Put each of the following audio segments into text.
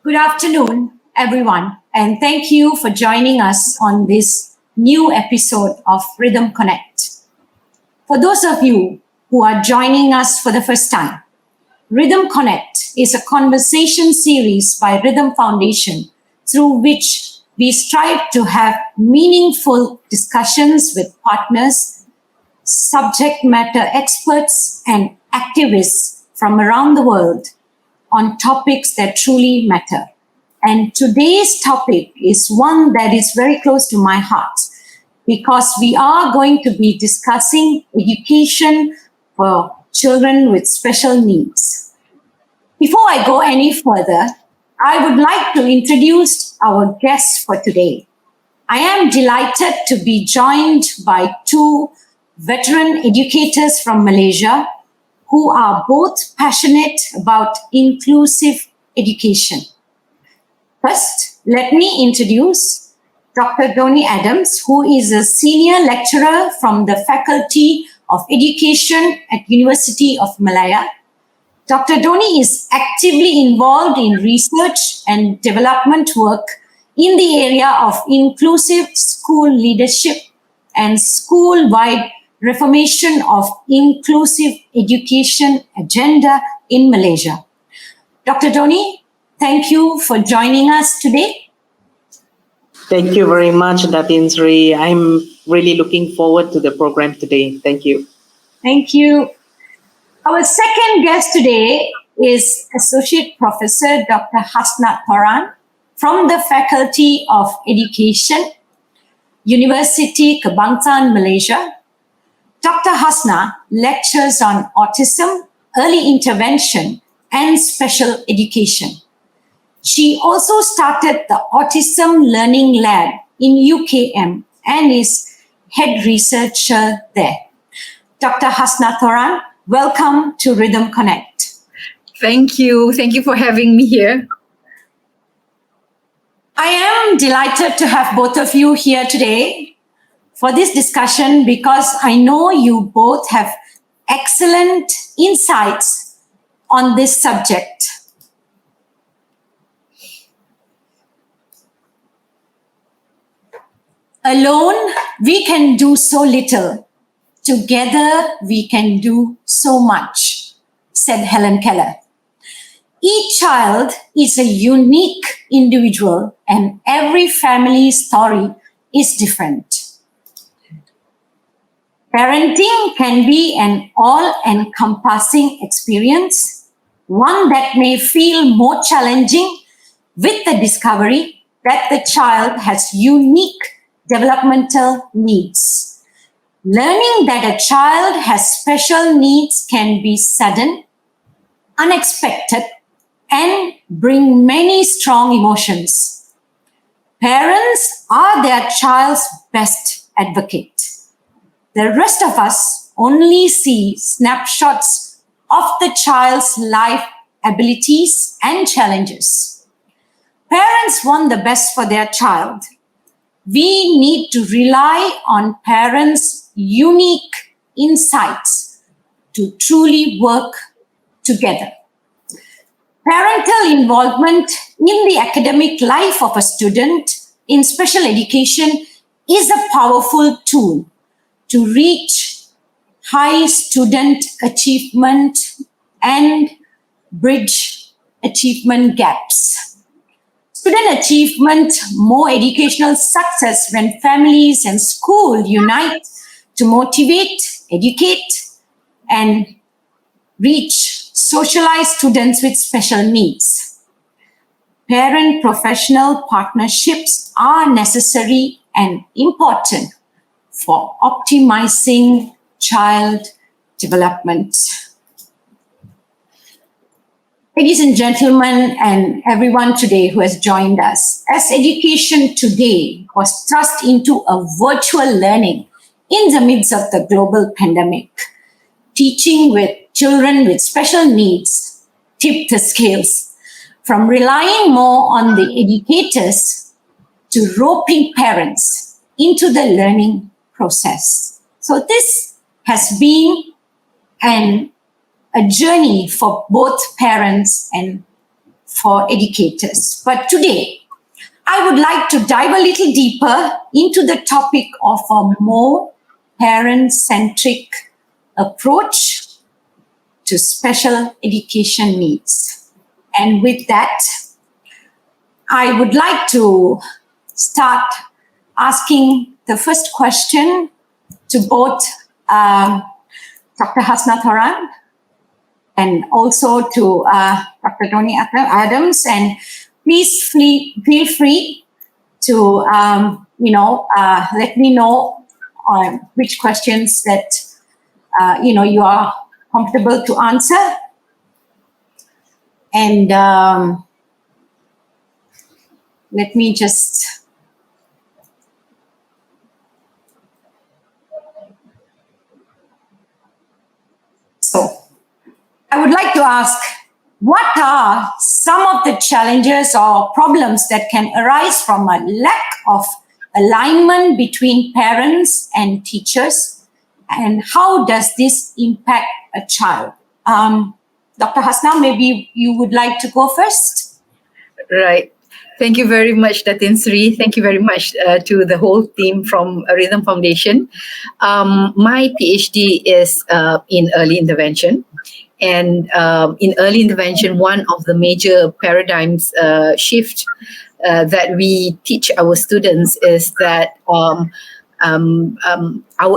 Good afternoon, everyone, and thank you for joining us on this new episode of Rhythm Connect. For those of you who are joining us for the first time, Rhythm Connect is a conversation series by RYTHM Foundation through which we strive to have meaningful discussions with partners, subject matter experts, and activists from around the world on topics that truly matter. And today's topic is one that is very close to my heart because we are going to be discussing education for children with special needs. Before I go any further, I would like to introduce our guests for today. I am delighted to be joined by two veteran educators from Malaysia who are both passionate about inclusive education. First, let me introduce Dr. Donnie Adams, who is a senior lecturer from the Faculty of Education at University of Malaya. Dr. Donnie is actively involved in research and development work in the area of inclusive school leadership and school-wide reformation of inclusive education agenda in Malaysia. Dr. Donnie, thank you for joining us today. Thank you very much, Datin Sri. I'm really looking forward to the program today. Thank you. Thank you. Our second guest today is Associate Professor Dr. Hasnah Toran from the Faculty of Education, University Kebangsaan Malaysia. Dr. Hasnah lectures on autism, early intervention, and special education. She also started the Autism Learning Lab in UKM and is head researcher there. Dr. Hasnah Toran, welcome to Rhythm Connect. Thank you. Thank you for having me here. I am delighted to have both of you here today for this discussion because I know you both have excellent insights on this subject. Alone, we can do so little. Together, we can do so much, said Helen Keller. Each child is a unique individual and every family's story is different. Parenting can be an all-encompassing experience, one that may feel more challenging with the discovery that the child has unique developmental needs. Learning that a child has special needs can be sudden, unexpected, and bring many strong emotions. Parents are their child's best advocate. The rest of us only see snapshots of the child's life abilities and challenges. Parents want the best for their child. We need to rely on parents' unique insights to truly work together. Parental involvement in the academic life of a student in special education is a powerful tool to reach high student achievement and bridge achievement gaps. Student achievement, more educational success when families and school unite to motivate, educate, and reach socialized students with special needs. Parent-professional partnerships are necessary and important for optimizing child development. Ladies and gentlemen, and everyone today who has joined us, as education today was thrust into a virtual learning in the midst of the global pandemic, teaching with children with special needs tipped the scales from relying more on the educators to roping parents into the learning process. So this has been a journey for both parents and for educators. But today, I would like to dive a little deeper into the topic of a more parent-centric approach to special education needs. And with that, I would like to start asking the first question to both Dr. Hasnah Toran and also to Dr. Donnie Adams. And please feel free to, let me know which questions that, you are comfortable to answer. And let me just... So, I would like to ask, what are some of the challenges or problems that can arise from a lack of alignment between parents and teachers, and how does this impact a child? Dr. Hasnah, maybe you would like to go first? Right. Thank you very much, Datin Sri. Thank you very much to the whole team from RYTHM Foundation. My PhD is in early intervention. And in early intervention, one of the major paradigms shift that we teach our students is that our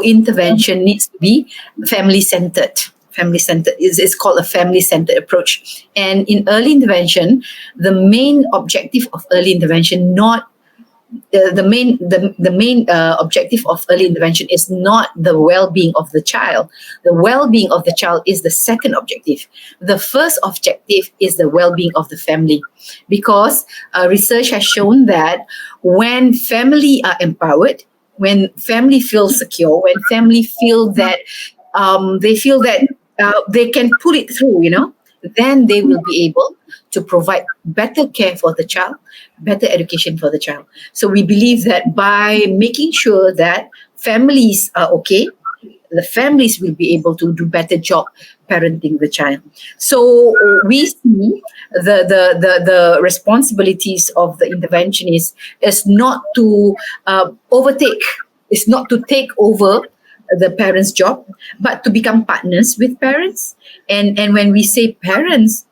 intervention needs to be family-centered. Family-centered is called a family-centered approach. And in early intervention, the main objective of early intervention, the main objective of early intervention is not the well-being of the child. The well-being of the child is the second objective. The first objective is the well-being of the family, because research has shown that when family are empowered, when family feels secure, when family feel that they can pull it through, then they will be able to provide better care for the child, better education for the child. So we believe that by making sure that families are okay, the families will be able to do better job parenting the child. So we see the responsibilities of the interventionist is not to is not to take over the parents' job, but to become partners with parents. And when we say parents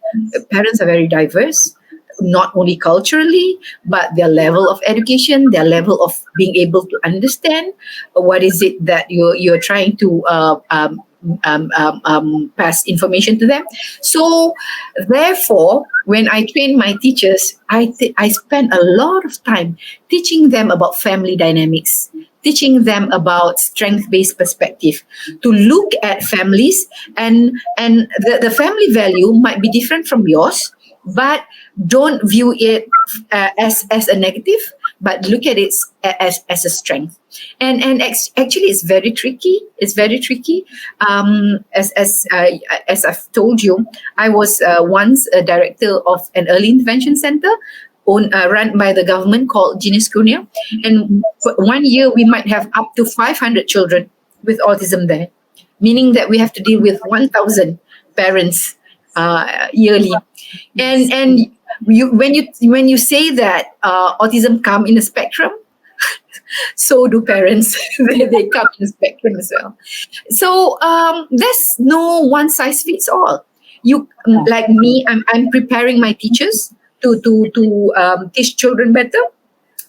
are very diverse, not only culturally, but their level of education, their level of being able to understand what is it that you're trying to pass information to them. So therefore, when I train my teachers, I spend a lot of time teaching them about family dynamics, teaching them about strength-based perspective, to look at families, and the family value might be different from yours, but don't view it as a negative, but look at it as a strength. And actually, it's very tricky. It's very tricky. As I've told you, I was once a director of an early intervention center run by the government called Genius Kunia. And for 1 year, we might have up to 500 children with autism there, meaning that we have to deal with 1,000 parents yearly. And when you say that autism come in a spectrum, so do parents. They come in a spectrum as well. So there's no one size fits all. You like me, I'm preparing my teachers to teach children better.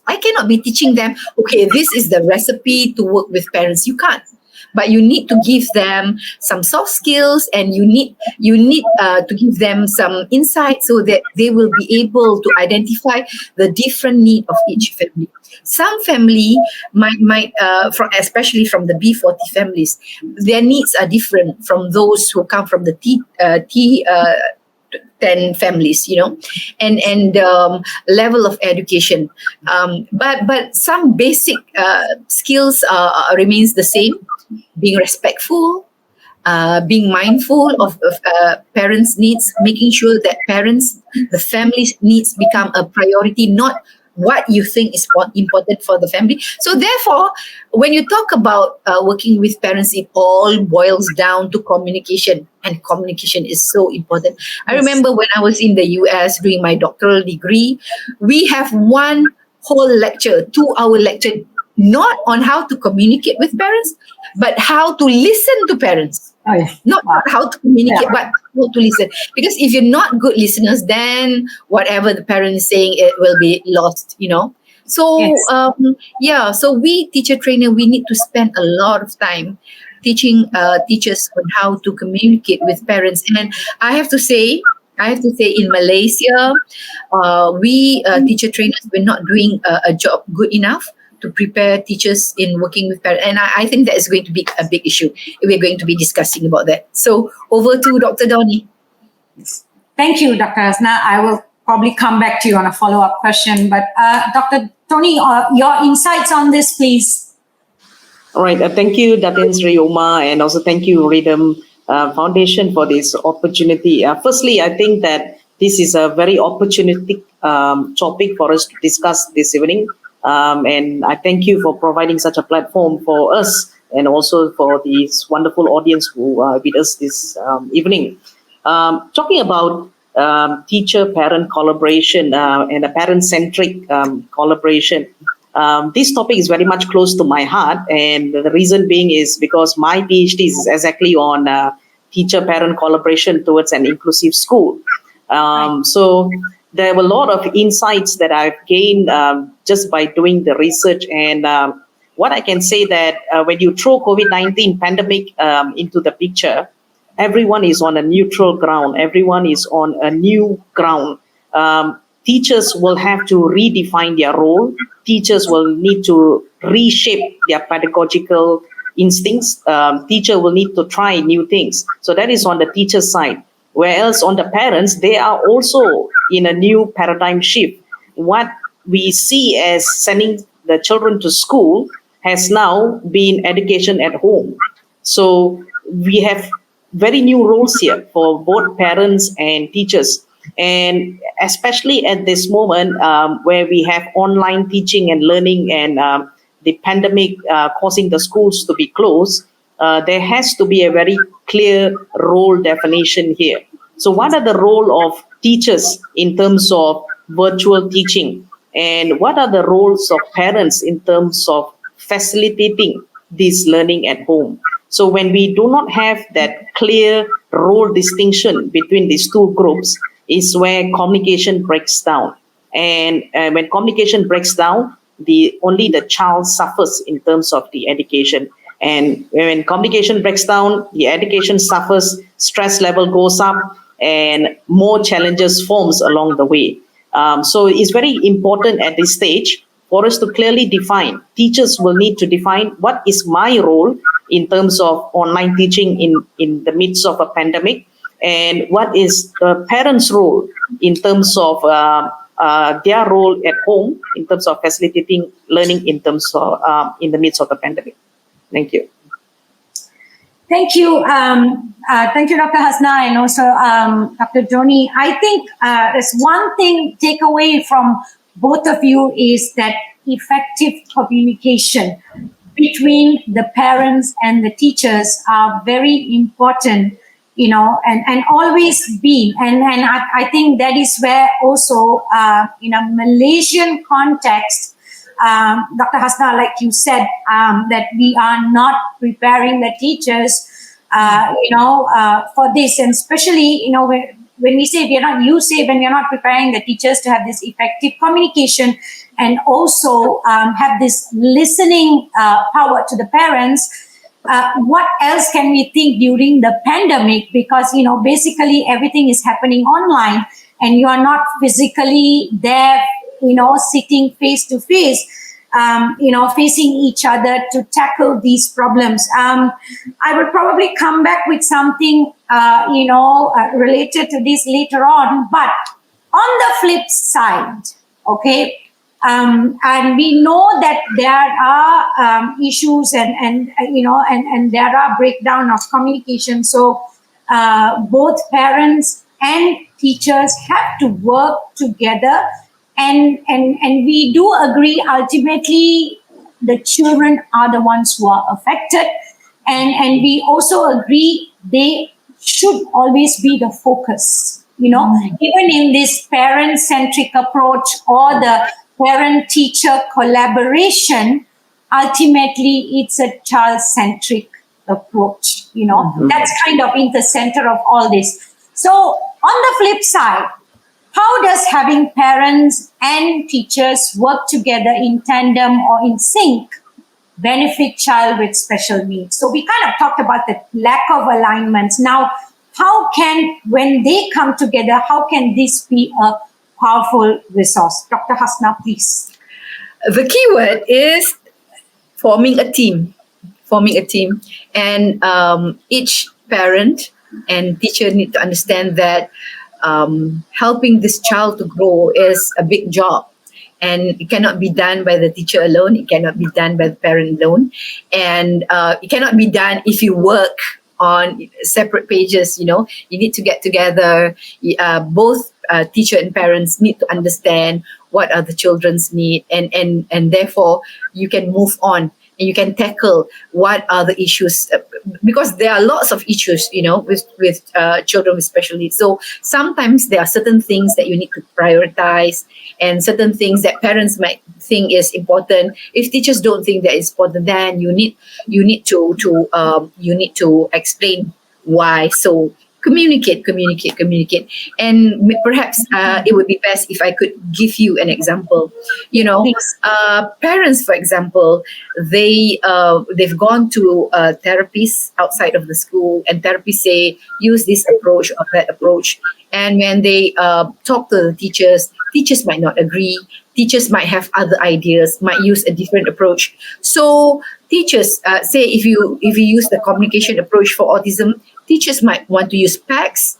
I cannot be teaching them, okay, this is the recipe to work with parents. You can't. But you need to give them some soft skills, and you need to give them some insight so that they will be able to identify the different need of each family. Some family might especially from the B40 families, their needs are different from those who come from the T10 families, and level of education. But some basic skills remains the same. Being respectful, being mindful of parents' needs, making sure that the family's needs become a priority, not what you think is important for the family. So therefore, when you talk about working with parents, it all boils down to communication, and communication is so important. I remember when I was in the US doing my doctoral degree, we have one whole lecture, 2-hour lecture, not on how to communicate with parents, but how to listen to parents. Oh, yeah. Not how to communicate, but how to listen. Because if you're not good listeners, then whatever the parent is saying, it will be lost, So, Yes. so we teacher trainer, we need to spend a lot of time teaching teachers on how to communicate with parents. And I have to say, in Malaysia, we teacher trainers, we're not doing a job good enough to prepare teachers in working with parents. And I think that is going to be a big issue. We're going to be discussing about that. So over to Dr. Donnie. Thank you, Dr. Hasnah. I will probably come back to you on a follow-up question. But Dr. Donnie, your insights on this, please. All right. Thank you, Datin Sri Umayal, and also thank you, RYTHM Foundation, for this opportunity. Firstly, I think that this is a very opportunistic topic for us to discuss this evening. And I thank you for providing such a platform for us and also for this wonderful audience who are with us this evening. Talking about teacher-parent collaboration and a parent-centric collaboration, this topic is very much close to my heart. And the reason being is because my PhD is exactly on teacher-parent collaboration towards an inclusive school. So there were a lot of insights that I've gained just by doing the research. And what I can say that when you throw COVID-19 pandemic into the picture, everyone is on a neutral ground. Everyone is on a new ground. Teachers will have to redefine their role. Teachers will need to reshape their pedagogical instincts. Teacher will need to try new things. So that is on the teacher side. Whereas on the parents, they are also in a new paradigm shift. What we see as sending the children to school has now been education at home. So we have very new roles here for both parents and teachers. And especially at this moment where we have online teaching and learning and the pandemic causing the schools to be closed, there has to be a very clear role definition here. So what are the role of teachers in terms of virtual teaching? And what are the roles of parents in terms of facilitating this learning at home? So when we do not have that clear role distinction between these two groups is where communication breaks down. And when communication breaks down, only the child suffers in terms of the education. And when communication breaks down, the education suffers, stress level goes up, and more challenges forms along the way. So it's very important at this stage for us to clearly define. Teachers will need to define what is my role in terms of online teaching in the midst of a pandemic, and what is the parents' role in terms of their role at home in terms of facilitating learning in terms of in the midst of the pandemic. Thank you. Thank you. Thank you, Dr. Hasnah, and also Dr. Donnie. I think there's one thing take away from both of you is that effective communication between the parents and the teachers are very important, and always been. And I think that is where also in a Malaysian context, Dr. Hasnah, like you said, that we are not preparing the teachers, for this. And especially, when we say when we are not preparing the teachers to have this effective communication and also have this listening power to the parents, what else can we think during the pandemic? Because, basically everything is happening online and you are not physically there, sitting face to face, facing each other to tackle these problems. I would probably come back with something, related to this later on. But on the flip side, okay, and we know that there are issues and there are breakdown of communication. So both parents and teachers have to work together and we do agree ultimately the children are the ones who are affected, and we also agree they should always be the focus, even in this parent-centric approach or the parent-teacher collaboration. Ultimately it's a child-centric approach. That's kind of in the center of all this. So on the flip side, how does having parents and teachers work together in tandem or in sync benefit child with special needs? So we kind of talked about the lack of alignments. Now, when they come together, how can this be a powerful resource? Dr. Hasnah, please. The key word is forming a team. And each parent and teacher need to understand that helping this child to grow is a big job, and it cannot be done by the teacher alone. It cannot be done by the parent alone, and it cannot be done if you work on separate pages. You need to get together. Both teacher and parents need to understand what are the children's need, and therefore you can move on. And you can tackle what are the issues, because there are lots of issues, with children with special needs. So sometimes there are certain things that you need to prioritize, and certain things that parents might think is important. If teachers don't think that is important, then you need to explain why. So communicate. And perhaps it would be best if I could give you an example. Parents, for example, they've gone to therapists outside of the school, and therapists say use this approach or that approach. And when they talk to the teachers might not agree. Teachers might have other ideas, might use a different approach. So teachers, say if you use the communication approach for autism, teachers might want to use PACS,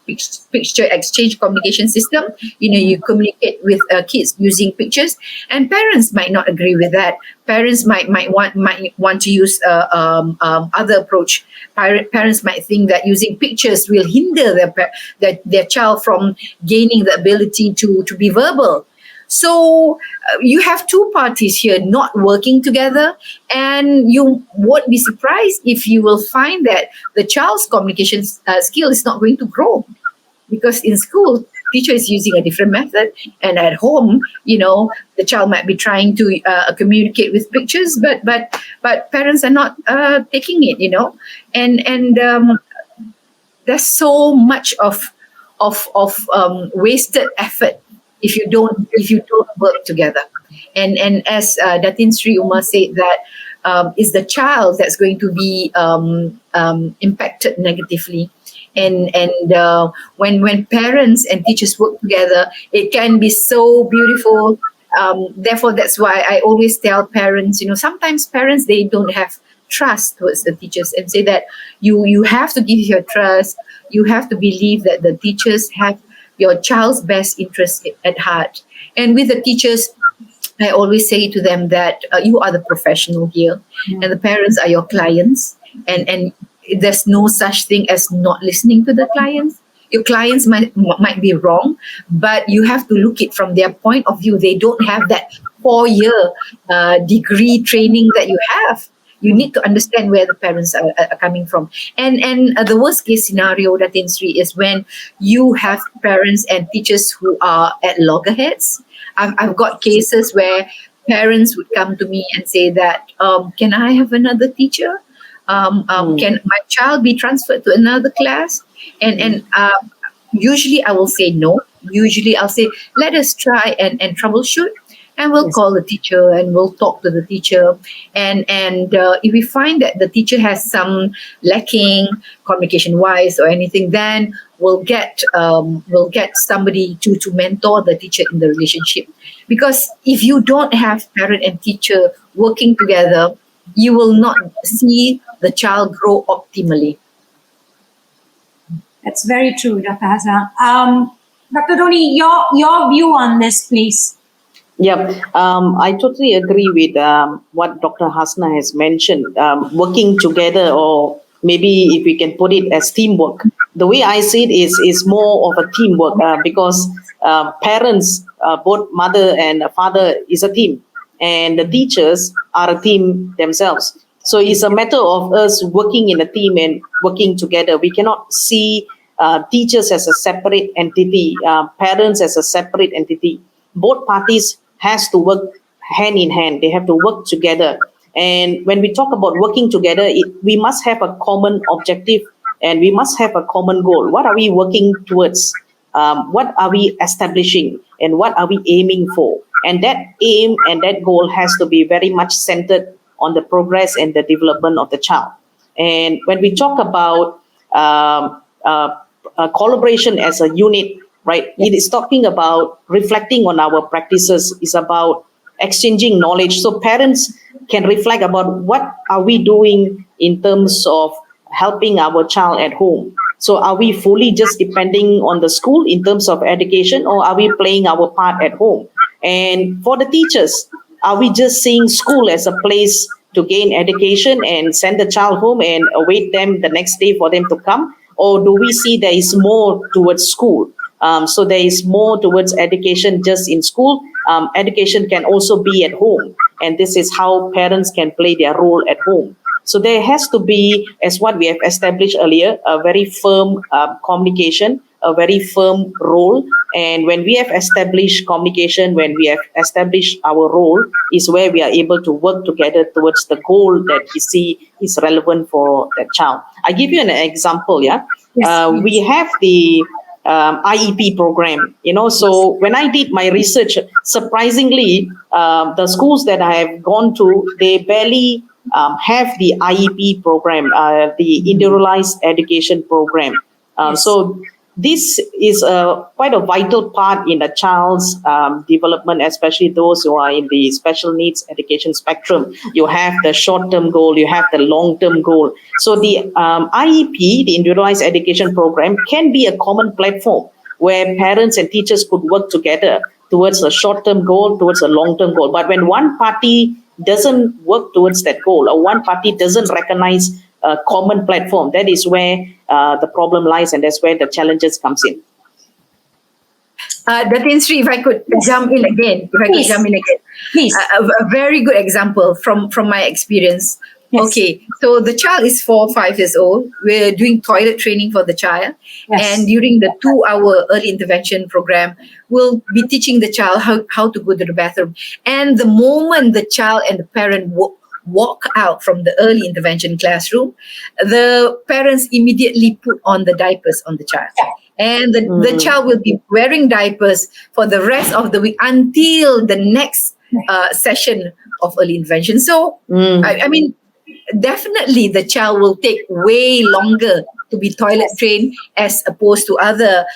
picture exchange communication system. You communicate with kids using pictures, and parents might not agree with that. Parents might want to use other approach. Parents might think that using pictures will hinder their child from gaining the ability to be verbal. So you have two parties here not working together, and you won't be surprised if you will find that the child's communication skill is not going to grow, because in school teacher is using a different method, and at home the child might be trying to communicate with pictures, but parents are not taking it, and there's so much of wasted effort if you don't work together. And as Datin Sri Umayal said, that is the child that's going to be impacted negatively. And when parents and teachers work together, it can be so beautiful. Therefore, that's why I always tell parents, sometimes parents, they don't have trust towards the teachers, and say that you have to give your trust. You have to believe that the teachers have your child's best interest at heart. And with the teachers, I always say to them that you are the professional here, and the parents are your clients, and there's no such thing as not listening to the clients. Your clients might be wrong, but you have to look it from their point of view. They don't have that 4-year degree training that you have. You need to understand where the parents are coming from. And the worst case scenario, Datin Sri, is when you have parents and teachers who are at loggerheads. I've got cases where parents would come to me and say that, can I have another teacher? Can my child be transferred to another class? And usually I will say no. Usually I'll say, let us try and troubleshoot. And we'll call the teacher and we'll talk to the teacher. And if we find that the teacher has some lacking communication-wise or anything, then we'll get somebody to mentor the teacher in the relationship. Because if you don't have parent and teacher working together, you will not see the child grow optimally. That's very true, Dr. Hasnah. Dr. Donnie, your view on this, please. Yeah, I totally agree with what Dr. Hasnah has mentioned, working together, or maybe if we can put it as teamwork. The way I see it is more of a teamwork, because parents both mother and father is a team, and the teachers are a team themselves. So it's a matter of us working in a team and working together. We cannot see teachers as a separate entity, parents as a separate entity. Both parties has to work hand in hand. They have to work together. And when we talk about working together, we must have a common objective and we must have a common goal. What are we working towards? What are we establishing? And what are we aiming for? And that aim and that goal has to be very much centered on the progress and the development of the child. And when we talk about collaboration as a unit, right, it is talking about reflecting on our practices. It's about exchanging knowledge. So parents can reflect about what are we doing in terms of helping our child at home. So are we fully just depending on the school in terms of education, or are we playing our part at home? And for the teachers, are we just seeing school as a place to gain education and send the child home and await them the next day for them to come? Or do we see there is more towards school? So there is more towards education just in school. Education can also be at home. And this is how parents can play their role at home. So there has to be, as what we have established earlier, a very firm communication, a very firm role. And when we have established communication, when we have established our role, is where we are able to work together towards the goal that we see is relevant for that child. I give you an example. Yeah, Yes, we have the IEP program. So when I did my research, surprisingly, the schools that I have gone to, they barely have the IEP program, the individualized education program. So this is quite a vital part in a child's development, especially those who are in the special needs education spectrum. You have the short-term goal, you have the long-term goal. So the IEP, the individualized education program, can be a common platform where parents and teachers could work together towards a short-term goal, towards a long-term goal. But when one party doesn't work towards that goal, or one party doesn't recognize a common platform, that is where the problem lies, and that's where the challenges comes in. Datin Sri, if I could jump in again, please. A very good example from my experience. Yes. Okay, so the child is 4 or 5 years old. We're doing toilet training for the child. Yes. And during the 2-hour early intervention program, we'll be teaching the child how to go to the bathroom. And the moment the child and the parent walk out from the early intervention classroom, the parents immediately put on the diapers on the child. And the child will be wearing diapers for the rest of the week until the next session of early intervention. So, I mean, definitely the child will take way longer to be toilet trained as opposed to other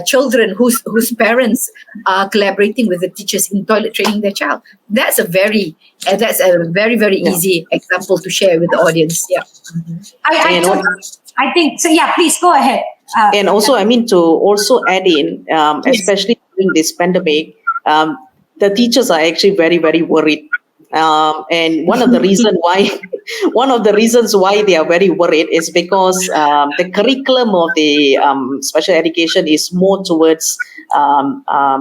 children whose parents are collaborating with the teachers in toilet training their child. That's a very easy example to share with the audience. Yeah. I think so. Yeah, please go ahead. And also, I mean, to also add in, especially during this pandemic, the teachers are actually very, very worried. And one of the reasons why they are very worried is because the curriculum of the special education is more towards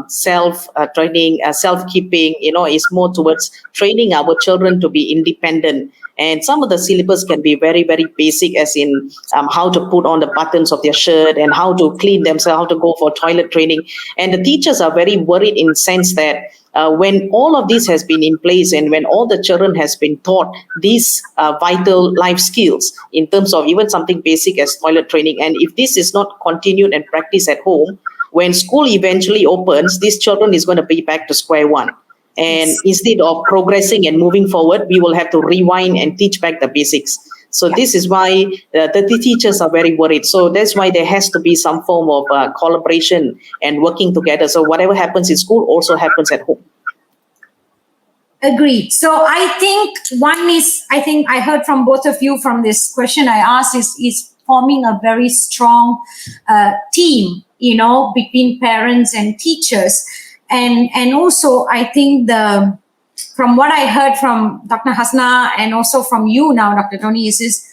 self training, self-keeping. Is more towards training our children to be independent. And some of the syllabus can be very, very basic, as in how to put on the buttons of their shirt and how to clean themselves, how to go for toilet training. And the teachers are very worried in the sense that when all of this has been in place and when all the children has been taught these vital life skills in terms of even something basic as toilet training, and if this is not continued and practiced at home, when school eventually opens, these children is going to be back to square one. And instead of progressing and moving forward, we will have to rewind and teach back the basics. So this is why the teachers are very worried. So that's why there has to be some form of collaboration and working together. So whatever happens in school also happens at home. Agreed. So I think I heard from both of you from this question I asked is forming a very strong team, between parents and teachers. And also, I think from what I heard from Dr. Hasnah and also from you now, Dr. Donnie, is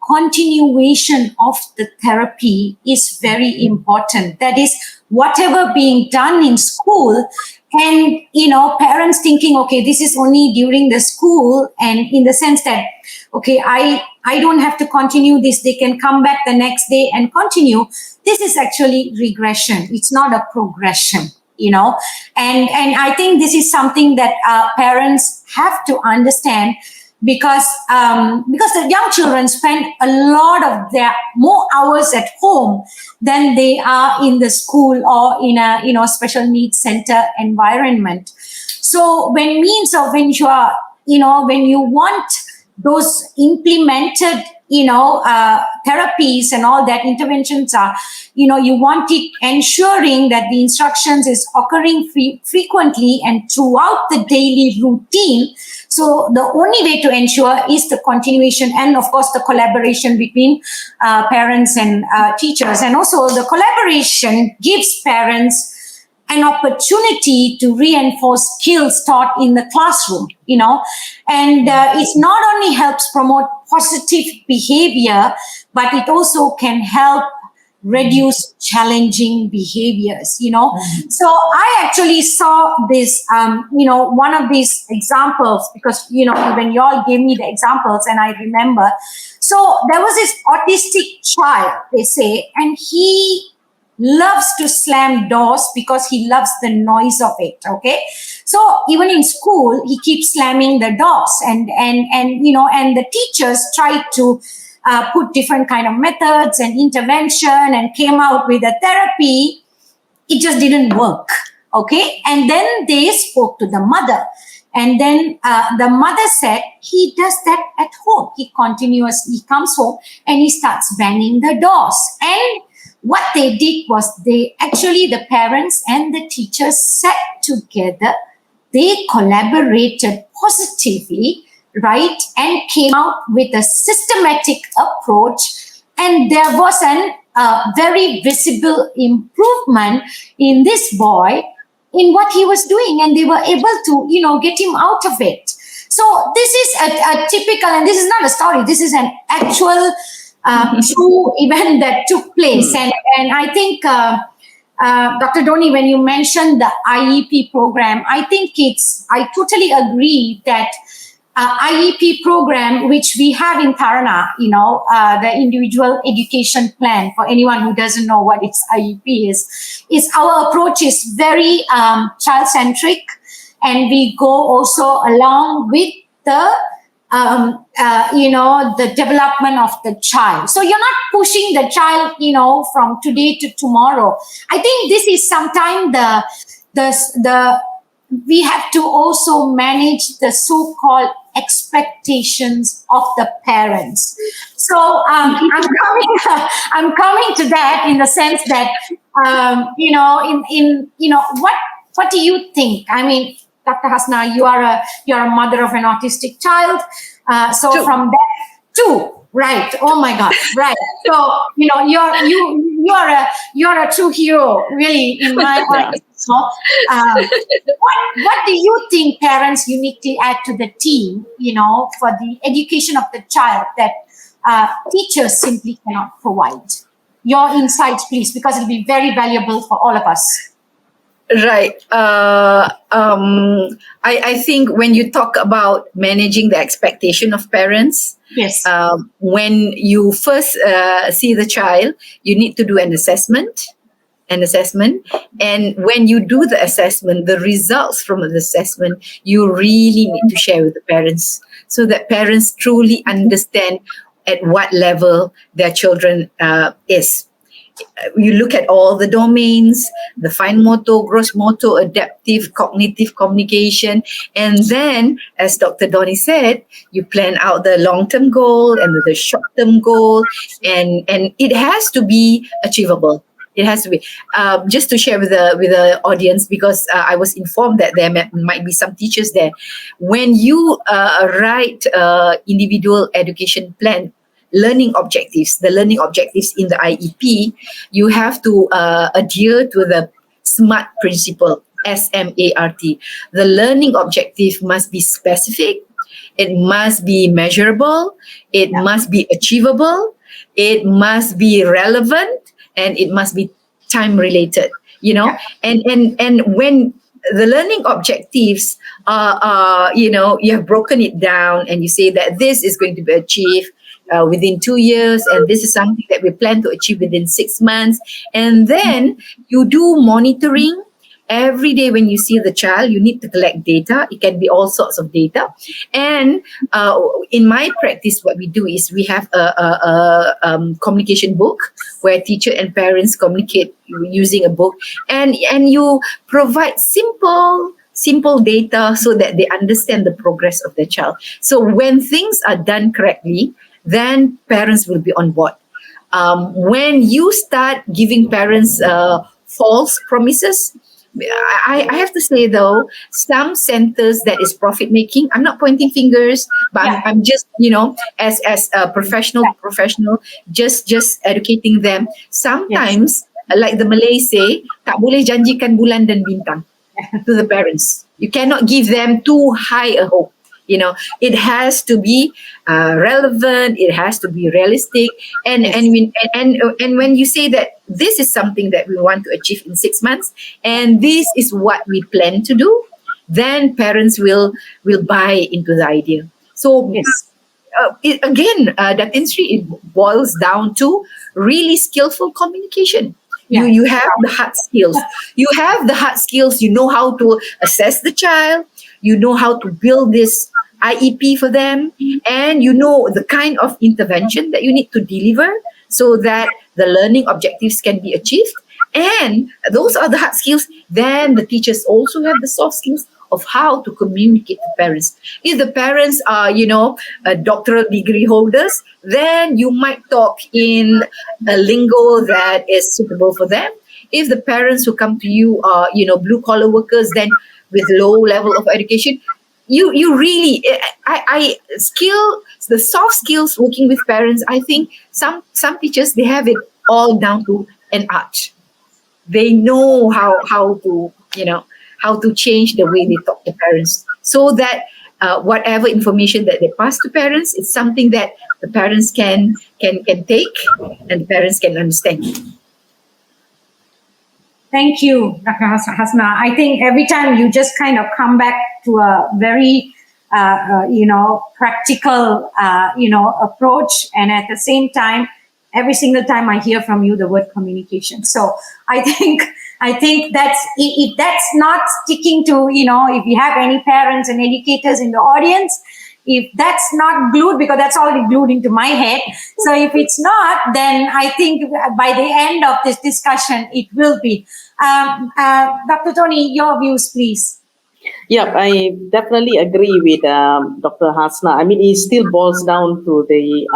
continuation of the therapy is very important. That is, whatever being done in school And, parents thinking, okay, this is only during the school, and in the sense that, okay, I don't have to continue this. They can come back the next day and continue. This is actually regression. It's not a progression, and I think this is something that parents have to understand, because the young children spend a lot of their more hours at home than they are in the school or in a special needs center environment. So when you are, when you want those implemented, therapies and all that interventions are, you want it ensuring that the instructions is occurring frequently and throughout the daily routine. So the only way to ensure is the continuation and, of course, the collaboration between parents and teachers. And also the collaboration gives parents an opportunity to reinforce skills taught in the classroom, and it not only helps promote positive behavior, but it also can help reduce challenging behaviors, So I actually saw this, one of these examples, because, when you all gave me the examples and I remember. So there was this autistic child, they say, and he loves to slam doors because he loves the noise of it. Okay. So even in school, he keeps slamming the doors, and the teachers tried to put different kind of methods and intervention and came out with a therapy. It just didn't work. Okay. And then they spoke to the mother, and then the mother said he does that at home. He continuously comes home and he starts banging the doors. And what they did was the parents and the teachers sat together, they collaborated positively, right, and came out with a systematic approach. And there was a very visible improvement in this boy in what he was doing, and they were able to, get him out of it. So this is a typical, and this is not a story, this is an actual true event that took place. And I think, Dr. Donnie, when you mentioned the IEP program, I totally agree that IEP program, which we have in Tarana, the individual education plan, for anyone who doesn't know what its IEP is our approach is very child-centric, and we go also along with the the development of the child. So you're not pushing the child, from today to tomorrow. I think this is sometimes we have to also manage the so-called expectations of the parents. So I'm coming to that in the sense that what do you think? I mean, Dr. Hasnah, you are a mother of an autistic child. So from that, two, right? Oh my God, right? So you're a true hero, really, in my eyes. So, what do you think parents uniquely add to the team? For the education of the child that teachers simply cannot provide. Your insights, please, because it'll be very valuable for all of us. Right. I think when you talk about managing the expectation of parents, yes. When you first see the child, you need to do an assessment. And when you do the assessment, the results from the assessment, you really need to share with the parents so that parents truly understand at what level their children is. You look at all the domains, the fine motor, gross motor, adaptive, cognitive communication. And then, as Dr. Donnie said, you plan out the long-term goal and the short-term goal. And it has to be achievable. It has to be. Just to share with the audience, because I was informed that there might be some teachers there. When you write individual education plan, the learning objectives in the IEP, you have to adhere to the SMART principle, SMART. The learning objective must be specific, it must be measurable, it must be achievable, it must be relevant, and it must be time related, And when the learning objectives are, you have broken it down and you say that this is going to be achieved within 2 years, and this is something that we plan to achieve within 6 months. And then you do monitoring. Every day when you see the child, you need to collect data. It can be all sorts of data. And in my practice, what we do is we have a communication book where teacher and parents communicate using a book. And you provide simple data so that they understand the progress of their child. So when things are done correctly, then parents will be on board. When you start giving parents false promises, I have to say though, some centers that is profit making, I'm not pointing fingers, but I'm just, as a professional, just educating them. Sometimes, like the Malay say, tak boleh janjikan bulan dan bintang to the parents. You cannot give them too high a hope. It has to be relevant. It has to be realistic. And when you say that this is something that we want to achieve in 6 months, and this is what we plan to do, then parents will buy into the idea. So Datin Sri, it boils down to really skillful communication. You have the hard skills. You have the hard skills. You know how to assess the child. You know how to build this IEP for them, and you know the kind of intervention that you need to deliver so that the learning objectives can be achieved. And those are the hard skills. Then the teachers also have the soft skills of how to communicate to parents. If the parents are, doctoral degree holders, then you might talk in a lingo that is suitable for them. If the parents who come to you are, blue collar workers, then with low level of education, you really, the soft skills working with parents, I think some teachers, they have it all down to an art. They know how to change the way they talk to parents, so that whatever information that they pass to parents, it's something that the parents can take and the parents can understand. Thank you, Dr. Hasnah. I think every time you just kind of come back to a very, practical, approach. And at the same time, every single time I hear from you the word communication. So I think if that's not sticking to, if you have any parents and educators in the audience, if that's not glued, because that's already glued into my head. So if it's not, then I think by the end of this discussion, it will be. Dr. Donnie, your views, please. Yeah, I definitely agree with Dr. Hasnah. I mean, it still boils down to the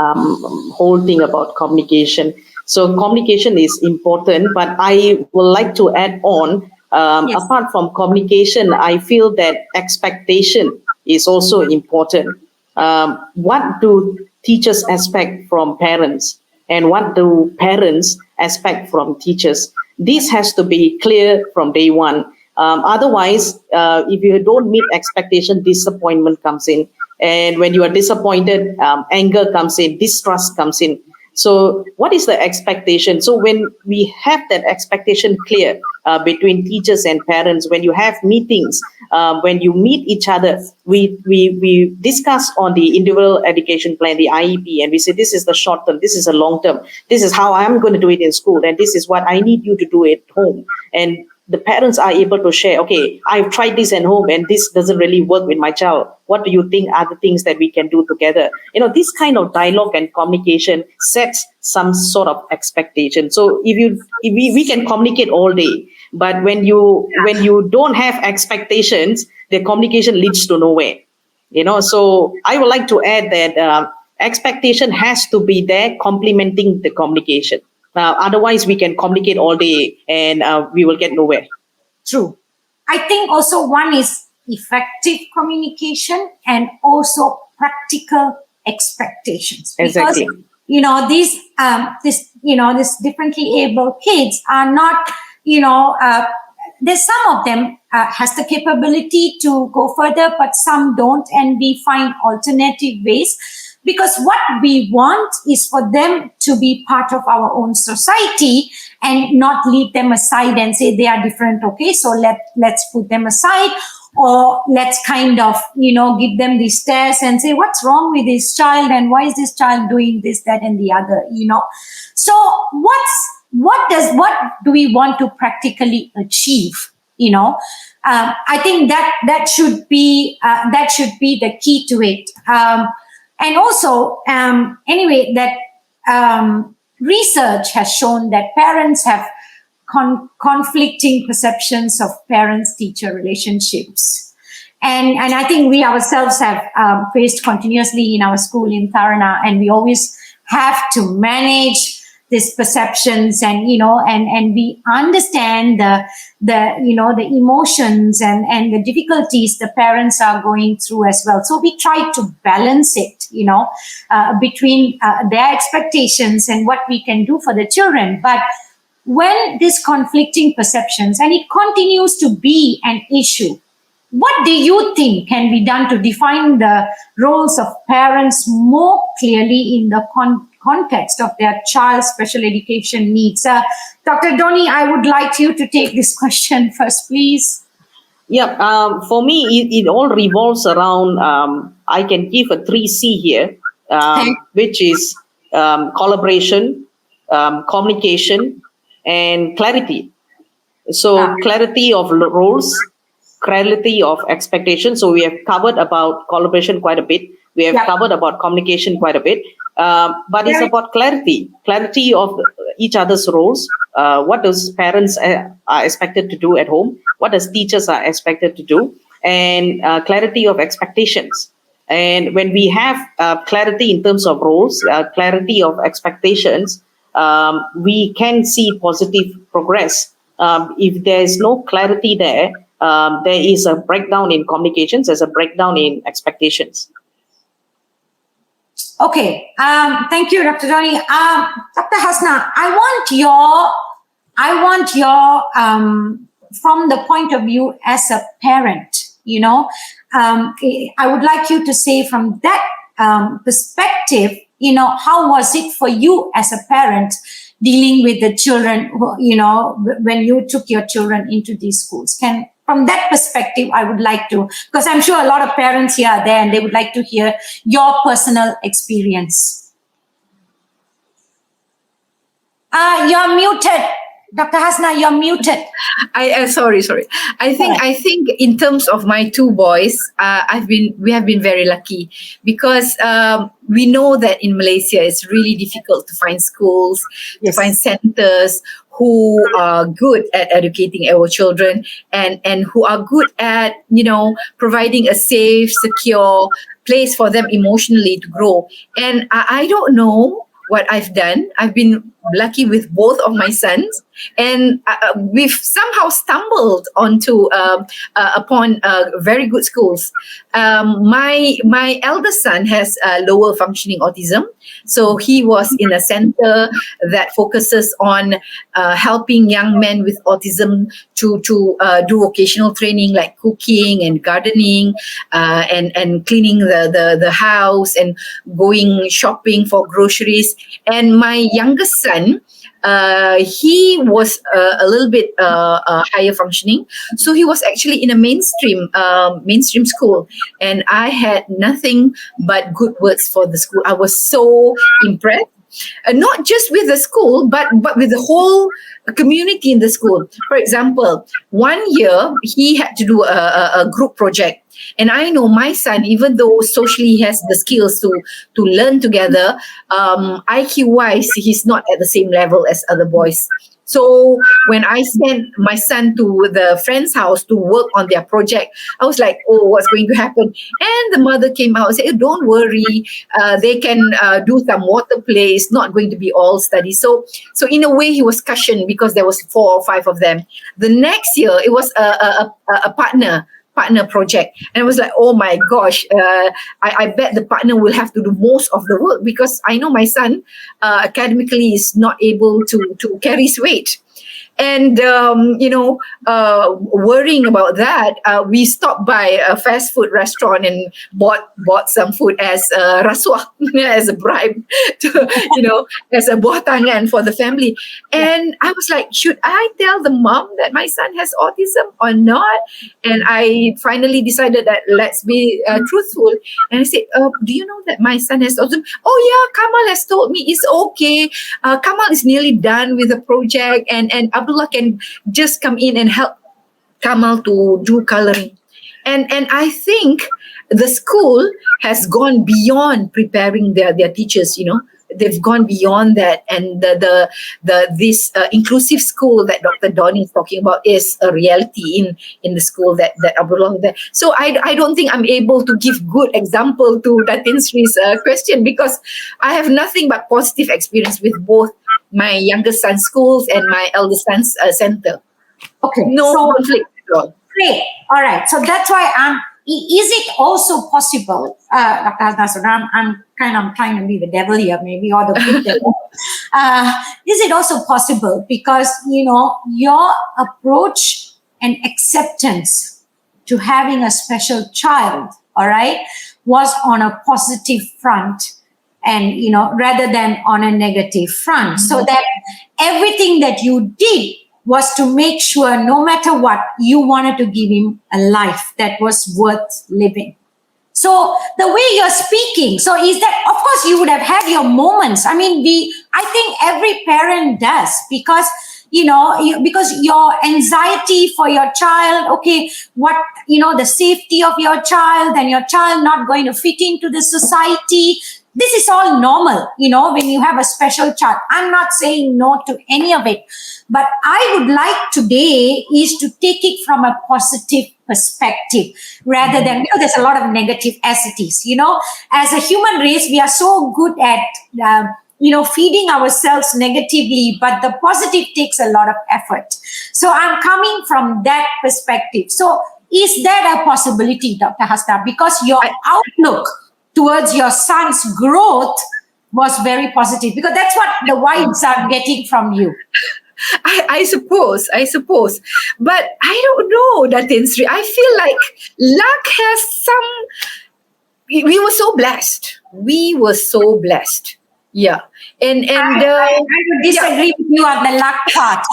whole thing about communication. So communication is important, but I would like to add on, apart from communication, I feel that expectation is also important. What do teachers expect from parents, and what do parents expect from teachers? This has to be clear from day one. Otherwise, if you don't meet expectation, disappointment comes in. And when you are disappointed, anger comes in, distrust comes in. So what is the expectation? So when we have that expectation clear between teachers and parents, when you have meetings, when you meet each other, we discuss on the individual education plan, the IEP, and we say, this is the short term, this is a long term, this is how I'm going to do it in school, and this is what I need you to do at home. And the parents are able to share, okay, I've tried this at home and this doesn't really work with my child. What do you think are the things that we can do together? This kind of dialogue and communication sets some sort of expectation. So if we can communicate all day, but when you don't have expectations, the communication leads to nowhere. So I would like to add that expectation has to be there complementing the communication. Otherwise, we can communicate all day and we will get nowhere. True. I think also one is effective communication and also practical expectations. Exactly. Because, these differently able kids are not, there's some of them has the capability to go further, but some don't, and we find alternative ways. because what we want is for them to be part of our own society and not leave them aside and say they are different. Okay, so let's put them aside, or let's kind of, give them these stares and say, what's wrong with this child and why is this child doing this, that, and the other, So what do we want to practically achieve? I think that should be the key to it. And also, anyway, that research has shown that parents have conflicting perceptions of parents-teacher relationships. And I think we ourselves have faced continuously in our school in Tarana, and we always have to manage these perceptions, and and we understand the emotions and the difficulties the parents are going through as well. So we try to balance it, between their expectations and what we can do for the children. But when these conflicting perceptions, and it continues to be an issue, what do you think can be done to define the roles of parents more clearly in the context of their child's special education needs? Dr. Donnie, I would like you to take this question first, please. Yeah, for me, it all revolves around, I can give a 3C here, which is collaboration, communication, and clarity. So clarity of roles, clarity of expectations. So we have covered about collaboration quite a bit. We have covered about communication quite a bit. But it's about clarity of each other's roles. What does parents are expected to do at home? What does teachers are expected to do? And clarity of expectations. And when we have clarity in terms of roles, clarity of expectations, we can see positive progress. If there is no clarity there is a breakdown in communications, there's a breakdown in expectations. Okay, thank you, Dr. Donnie. Dr. Hasnah, I want your from the point of view as a parent, I would like you to say from that perspective, how was it for you as a parent dealing with the children, when you took your children into these schools? From that perspective, I would like to, because I'm sure a lot of parents here are there and they would like to hear your personal experience. You're muted. Dr. Hasnah, you're muted. Sorry. I think in terms of my two boys, we have been very lucky, because we know that in Malaysia it's really difficult to find schools, to find centers who are good at educating our children and who are good at, providing a safe, secure place for them emotionally to grow. And I don't know what I've done. I've been lucky with both of my sons, and we've somehow stumbled upon very good schools. My eldest son has lower functioning autism, so he was in a center that focuses on helping young men with autism to do vocational training like cooking and gardening, and cleaning the house and going shopping for groceries. And my youngest son, he was a little bit higher functioning, so he was actually in a mainstream school, and I had nothing but good words for the school. I was so impressed, not just with the school, but with the whole community in the school. For example, one year he had to do a group project. And I know my son, even though socially he has the skills to learn together, IQ-wise, he's not at the same level as other boys. So when I sent my son to the friend's house to work on their project, I was like, oh, what's going to happen? And the mother came out and said, don't worry, they can do some water play. It's not going to be all study. So in a way, he was cushioned because there was 4 or 5 of them. The next year, it was a partner project, and I was like, oh my gosh, I bet the partner will have to do most of the work, because I know my son academically is not able to carry his weight. worrying about that, we stopped by a fast food restaurant and bought some food as rasuah, as a bribe, as a buah tangan for the family. And I was like, should I tell the mom that my son has autism or not? And I finally decided that let's be truthful. And I said, do you know that my son has autism? Oh yeah, Kamal has told me it's okay. Kamal is nearly done with the project, and Abdullah can just come in and help Kamal to do coloring. And I think the school has gone beyond preparing their teachers, they've gone beyond that, and this inclusive school that Dr. Donnie is talking about is a reality in the school that Abdullah there. So I don't think I'm able to give good example to Datin Sri's question, because I have nothing but positive experience with both my youngest son's schools and my eldest son's center. Okay, no conflict at all. Great. All right. So that's why is it also possible, Dr. Hasnah Toran, I'm trying to be the devil here, maybe, or the good devil. Is it also possible because, your approach and acceptance to having a special child, all right, was on a positive front and, rather than on a negative front. Mm-hmm. So that everything that you did was to make sure no matter what, you wanted to give him a life that was worth living. So the way you're speaking, so is that, of course, you would have had your moments. I think every parent does, because, because your anxiety for your child, okay, the safety of your child and your child not going to fit into the society. This is all normal, when you have a special child. I'm not saying no to any of it, but I would like today is to take it from a positive perspective rather than, there's a lot of negative as it is, as a human race, we are so good at, feeding ourselves negatively, but the positive takes a lot of effort. So I'm coming from that perspective. So is that a possibility, Dr. Hasnah? Because your outlook towards your son's growth was very positive, because that's what the vibes are getting from you. I suppose. But I don't know, Datin Sri. I feel like luck has some... We were so blessed. Yeah. And I would disagree with you on the luck part.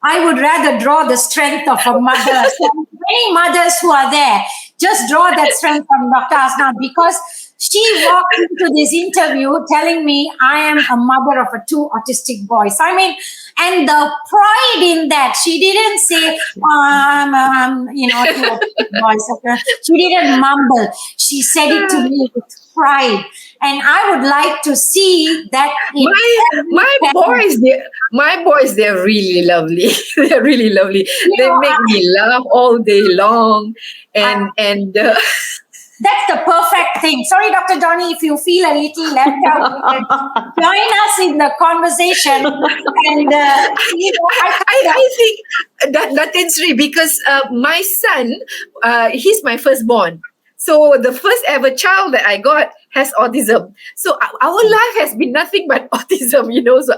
I would rather draw the strength of a mother. So many mothers who are there, just draw that strength from Dr. Hasnah, because she walked into this interview telling me I am a mother of 2 autistic boys. And the pride in that, she didn't say, 2 autistic boys. She didn't mumble. She said it to me with pride. And I would like to see that. My boys, they're really lovely. They're really lovely. They make me laugh all day long. And that's the perfect thing. Sorry, Dr. Donnie, if you feel a little left out, you can join us in the conversation. And I think that is Sri, because my son, he's my firstborn. So the first ever child that I got has autism. So our life has been nothing but autism, So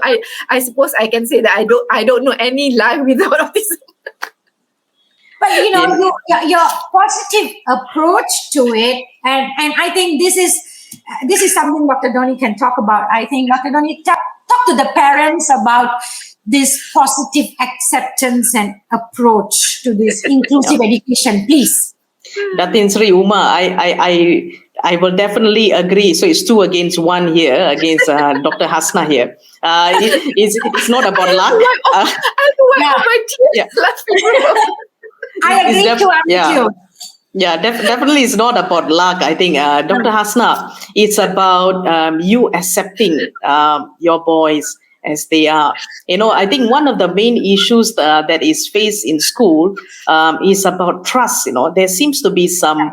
I suppose I can say that I don't know any life without autism. But your positive approach to it, and I think this is something Dr. Donnie can talk about. I think Dr. Donnie talk to the parents about this positive acceptance and approach to this inclusive education, please. Datin Sri I will definitely agree. So it's 2 against 1 here, against Dr. Hasnah here. It's not about luck. My tears laughing. I agree with you. Yeah, definitely it's not about luck. I think, Dr. Hasnah, it's about you accepting your boys as they are. I think one of the main issues that is faced in school is about trust. There seems to be some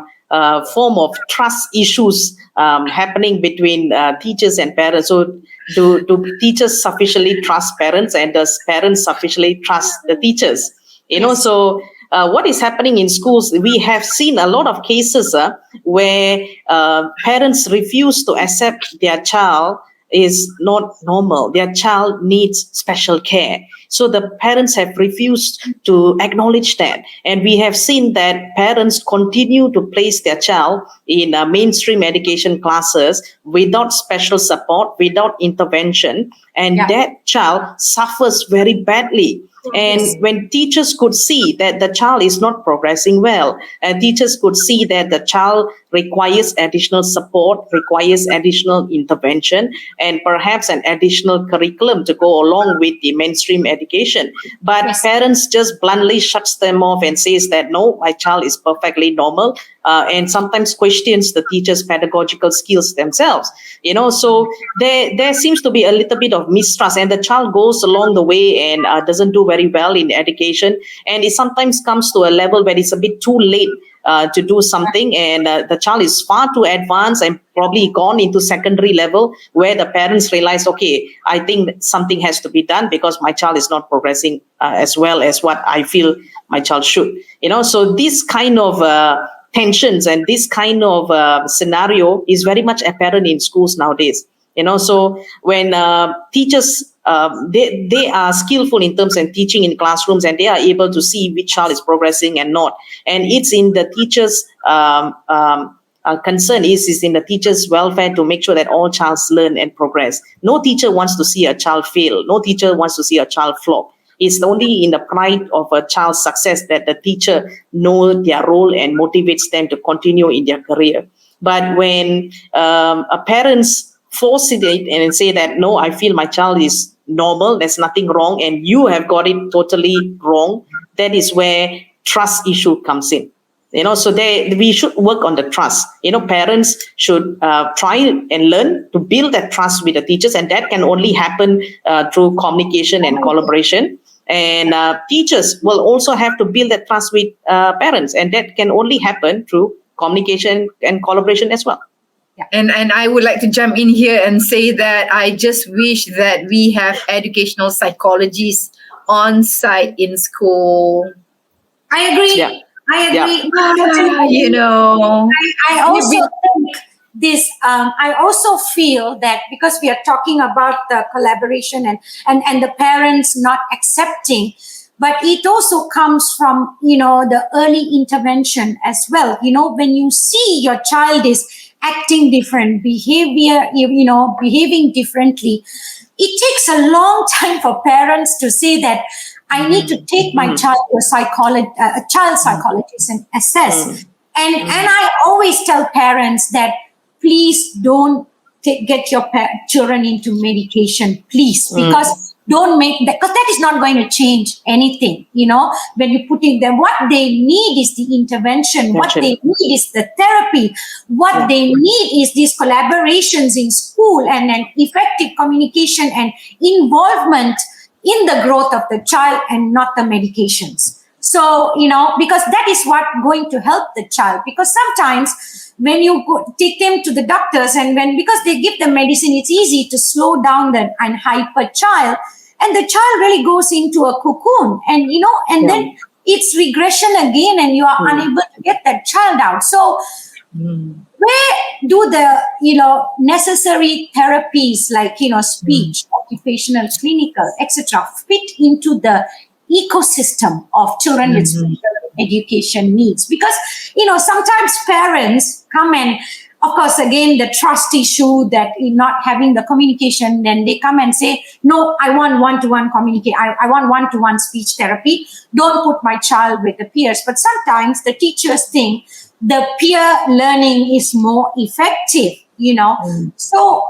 form of trust issues happening between teachers and parents. So do teachers sufficiently trust parents, and does parents sufficiently trust the teachers? So what is happening in schools, we have seen a lot of cases where parents refuse to accept their child is not normal. Their child needs special care. So the parents have refused to acknowledge that. And we have seen that parents continue to place their child in mainstream education classes without special support, without intervention. And that child suffers very badly. And when teachers could see that the child is not progressing well, and teachers could see that the child requires additional support, requires additional intervention, and perhaps an additional curriculum to go along with the mainstream education. But parents just bluntly shuts them off and says that, no, my child is perfectly normal, and sometimes questions the teacher's pedagogical skills themselves. So there seems to be a little bit of mistrust, and the child goes along the way and doesn't do very well in education. And it sometimes comes to a level where it's a bit too late to do something, and the child is far too advanced and probably gone into secondary level, where the parents realize, okay, I think something has to be done because my child is not progressing as well as what I feel my child should. So this kind of tensions and this kind of scenario is very much apparent in schools nowadays. So when teachers, they are skillful in terms of teaching in classrooms, and they are able to see which child is progressing and not. And it's in the teachers' concern is in the teachers' welfare to make sure that all children learn and progress. No teacher wants to see a child fail. No teacher wants to see a child flop. It's only in the pride of a child's success that the teacher knows their role and motivates them to continue in their career. But when a parents force it and say that, no, I feel my child is normal, there's nothing wrong, and you have got it totally wrong, that is where trust issue comes in. So we should work on the trust. Parents should try and learn to build that trust with the teachers, and that can only happen through communication and collaboration. And teachers will also have to build that trust with parents, and that can only happen through communication and collaboration as well. And I would like to jump in here and say that I just wish that we have educational psychologists on site in school. I agree. Yeah. I agree. I also think this. I also feel that because we are talking about the collaboration and the parents not accepting, but it also comes from the early intervention as well. When you see your child is acting different, behaving differently, it takes a long time for parents to say that I need to take my child to a child psychologist and assess. And I always tell parents that please don't get your children into medication, please, because don't make that, because that is not going to change anything. When you put in them, what they need is the intervention. What they need is the therapy. What they need is these collaborations in school and an effective communication and involvement in the growth of the child and not the medications. So, because that is what going to help the child. Because sometimes when you take them to the doctors because they give them medicine, it's easy to slow down the hyper child. And the child really goes into a cocoon and then it's regression again and you are unable to get that child out. So where do the, necessary therapies like, speech, occupational, clinical, etc. fit into the ecosystem of children with special education needs? Because, sometimes parents come and, of course, again, the trust issue that in not having the communication, then they come and say, no, I want one-to-one communicate. I want one-to-one speech therapy. Don't put my child with the peers. But sometimes the teachers think the peer learning is more effective, So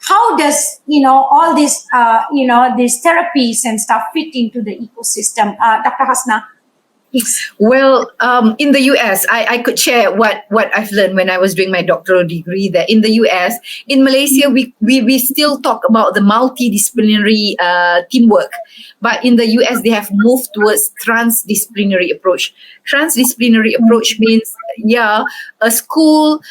how does, all this, these therapies and stuff fit into the ecosystem? Dr. Hasnah? Well, in the US, I could share what I've learned when I was doing my doctoral degree there. In the US, in Malaysia, we still talk about the multidisciplinary teamwork. But in the US, they have moved towards transdisciplinary approach. Transdisciplinary approach means, a school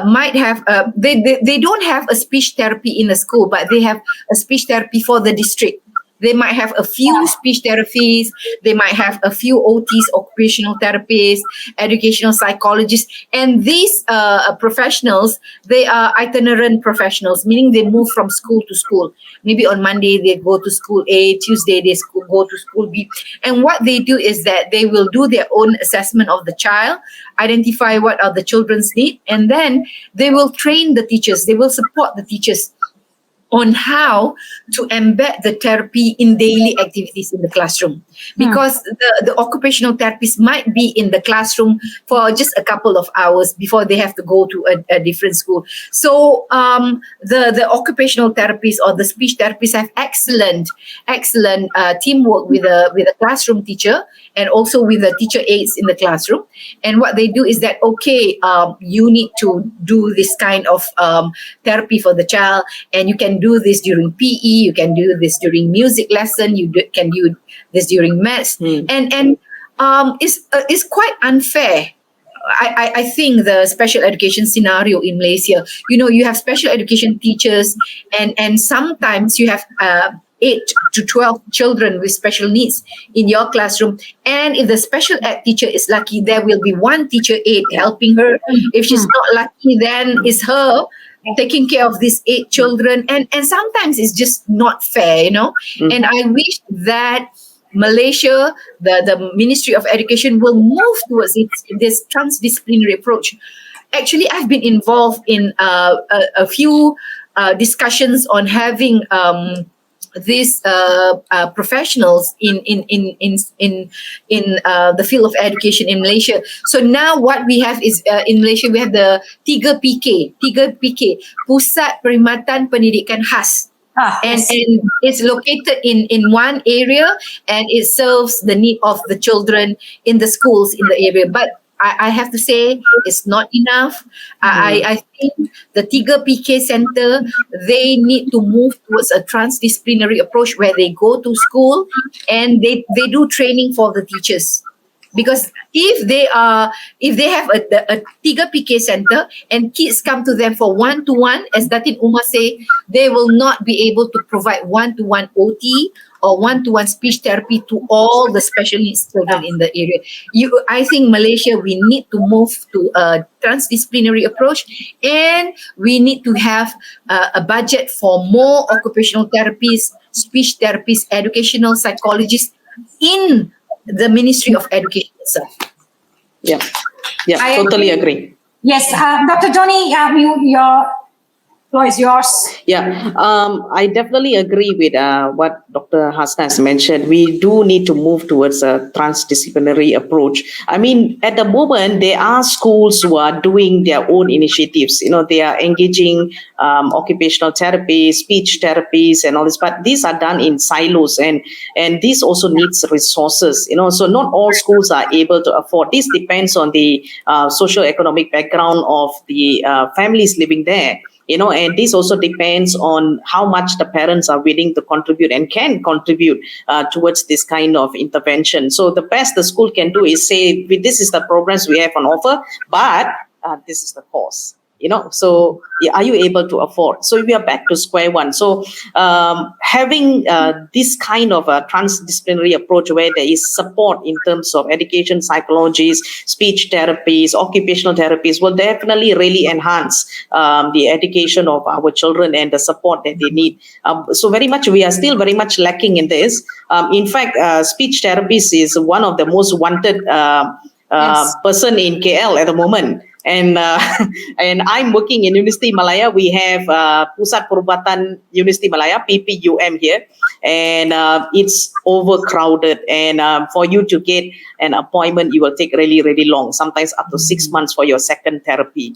might have, they don't have a speech therapy in a school, but they have a speech therapy for the district. They might have a few speech therapists. They might have a few OTs, occupational therapists, educational psychologists. And these professionals, they are itinerant professionals, meaning they move from school to school. Maybe on Monday, they go to school A, Tuesday, they go to school B. And what they do is that they will do their own assessment of the child, identify what are the children's needs, and then they will train the teachers. They will support the teachers on how to embed the therapy in daily activities in the classroom. Because the occupational therapist might be in the classroom for just a couple of hours before they have to go to a different school. So the occupational therapists or the speech therapists have excellent teamwork with a classroom teacher and also with the teacher aides in the classroom. And what they do is that, you need to do this kind of therapy for the child, and you can do this during PE, you can do this during music lesson, can do this during maths. And it's quite unfair. I think the special education scenario in Malaysia, you have special education teachers, and sometimes you have 8 to 12 children with special needs in your classroom. And if the special ed teacher is lucky, there will be one teacher aide helping her. If she's not lucky, then it's her taking care of these 8 children. And sometimes it's just not fair, And I wish that Malaysia, the Ministry of Education will move towards this transdisciplinary approach. Actually, I've been involved in a few discussions on having these professionals in the field of education in Malaysia. So now what we have is in Malaysia we have the 3PK, Pusat Perkhidmatan Pendidikan Khas. And it's located in one area, and it serves the need of the children in the schools in the area. But I have to say it's not enough. I think the 3PK Center, they need to move towards a transdisciplinary approach where they go to school and they do training for the teachers. Because if they have a 3PK Center and kids come to them for one-to-one, as Datin Umar say, they will not be able to provide one-to-one OT or one-to-one speech therapy to all the special needs children in the area. I think Malaysia, we need to move to a transdisciplinary approach, and we need to have a budget for more occupational therapists, speech therapists, educational psychologists in the Ministry of Education itself. Yeah, I totally agree. Yes, Dr. Donnie, your floor is yours. Yeah, I definitely agree with what Dr. Hasnah has mentioned. We do need to move towards a transdisciplinary approach. I mean, at the moment, there are schools who are doing their own initiatives. They are engaging occupational therapies, speech therapies, and all this. But these are done in silos, and this also needs resources. So not all schools are able to afford. This depends on the socio-economic background of the families living there. And this also depends on how much the parents are willing to contribute and can contribute towards this kind of intervention. So the best the school can do is say, this is the programs we have on offer, but this is the cost. So are you able to afford? So we are back to square one. So having this kind of a transdisciplinary approach where there is support in terms of education, psychologies, speech therapies, occupational therapies will definitely really enhance the education of our children and the support that they need. So we are still very much lacking in this. In fact, speech therapists is one of the most wanted person in KL at the moment. And I'm working in University Malaya. We have Pusat Perubatan University Malaya, PPUM here, and it's overcrowded. And for you to get an appointment, it will take really, really long, sometimes up to 6 months for your second therapy.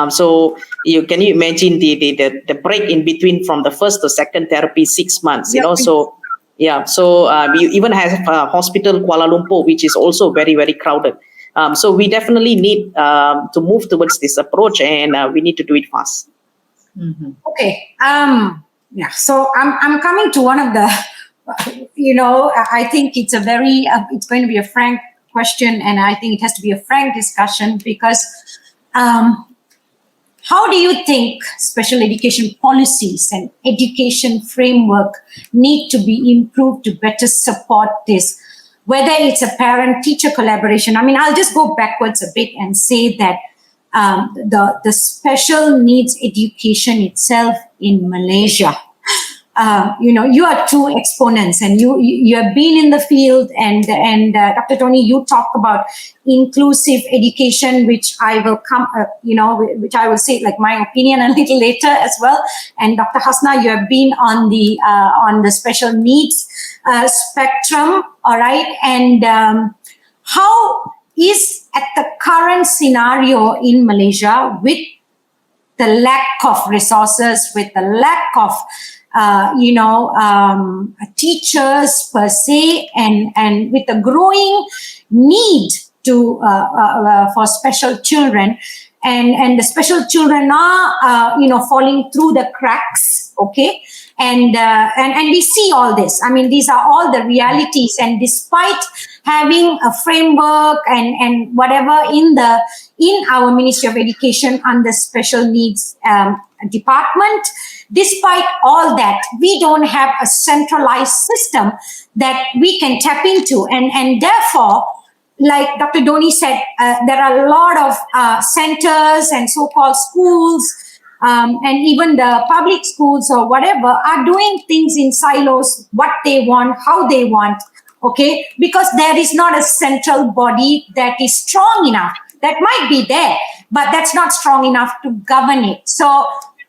So can you imagine the break in between from the first to second therapy, 6 months, So we even have hospital Kuala Lumpur, which is also very, very crowded. So we definitely need to move towards this approach, and we need to do it fast. Mm-hmm. Okay. So I'm coming to one of the, I think it's it's going to be a frank question, and I think it has to be a frank discussion because how do you think special education policies and education framework need to be improved to better support this? Whether it's a parent-teacher collaboration. I mean, I'll just go backwards a bit and say that the special needs education itself in Malaysia, you are two exponents, and you have been in the field, and Dr. Donnie, you talked about inclusive education, which I will which I will say like my opinion a little later as well. And Dr. Hasnah, you have been on the special needs spectrum, all right? And how is at the current scenario in Malaysia, with the lack of resources, with the lack of teachers per se, and with the growing need to for special children, and the special children are falling through the cracks, okay, and we see all this. I mean, these are all the realities, and despite having a framework and whatever in our Ministry of Education under special needs department, despite all that, we don't have a centralized system that we can tap into, and therefore, like Dr. Donnie said, there are a lot of centers and so-called schools, and even the public schools or whatever are doing things in silos, what they want, how they want, okay? Because there is not a central body that is strong enough. That might be there, but that's not strong enough to govern it. So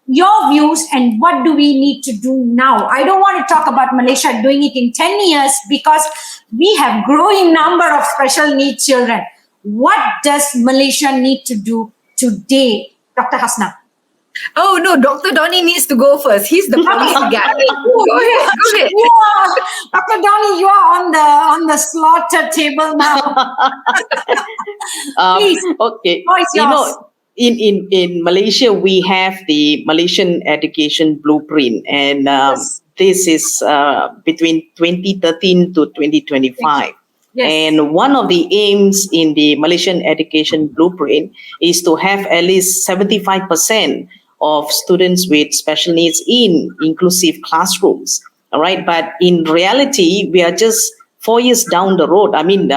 your views, and what do we need to do now? I don't want to talk about Malaysia doing it in 10 years, because we have growing number of special needs children. What does Malaysia need to do today, Dr. Hasnah? Oh no, Dr. Donnie needs to go first. He's the policy guy. Go ahead. Dr. Donnie, you are on the slaughter table now. Please. Okay. Voice yours. In Malaysia, we have the Malaysian Education Blueprint, and this is between 2013 to 2025. Yes. And one of the aims in the Malaysian Education Blueprint is to have at least 75% of students with special needs in inclusive classrooms. All right. But in reality, we are just 4 years down the road. I mean,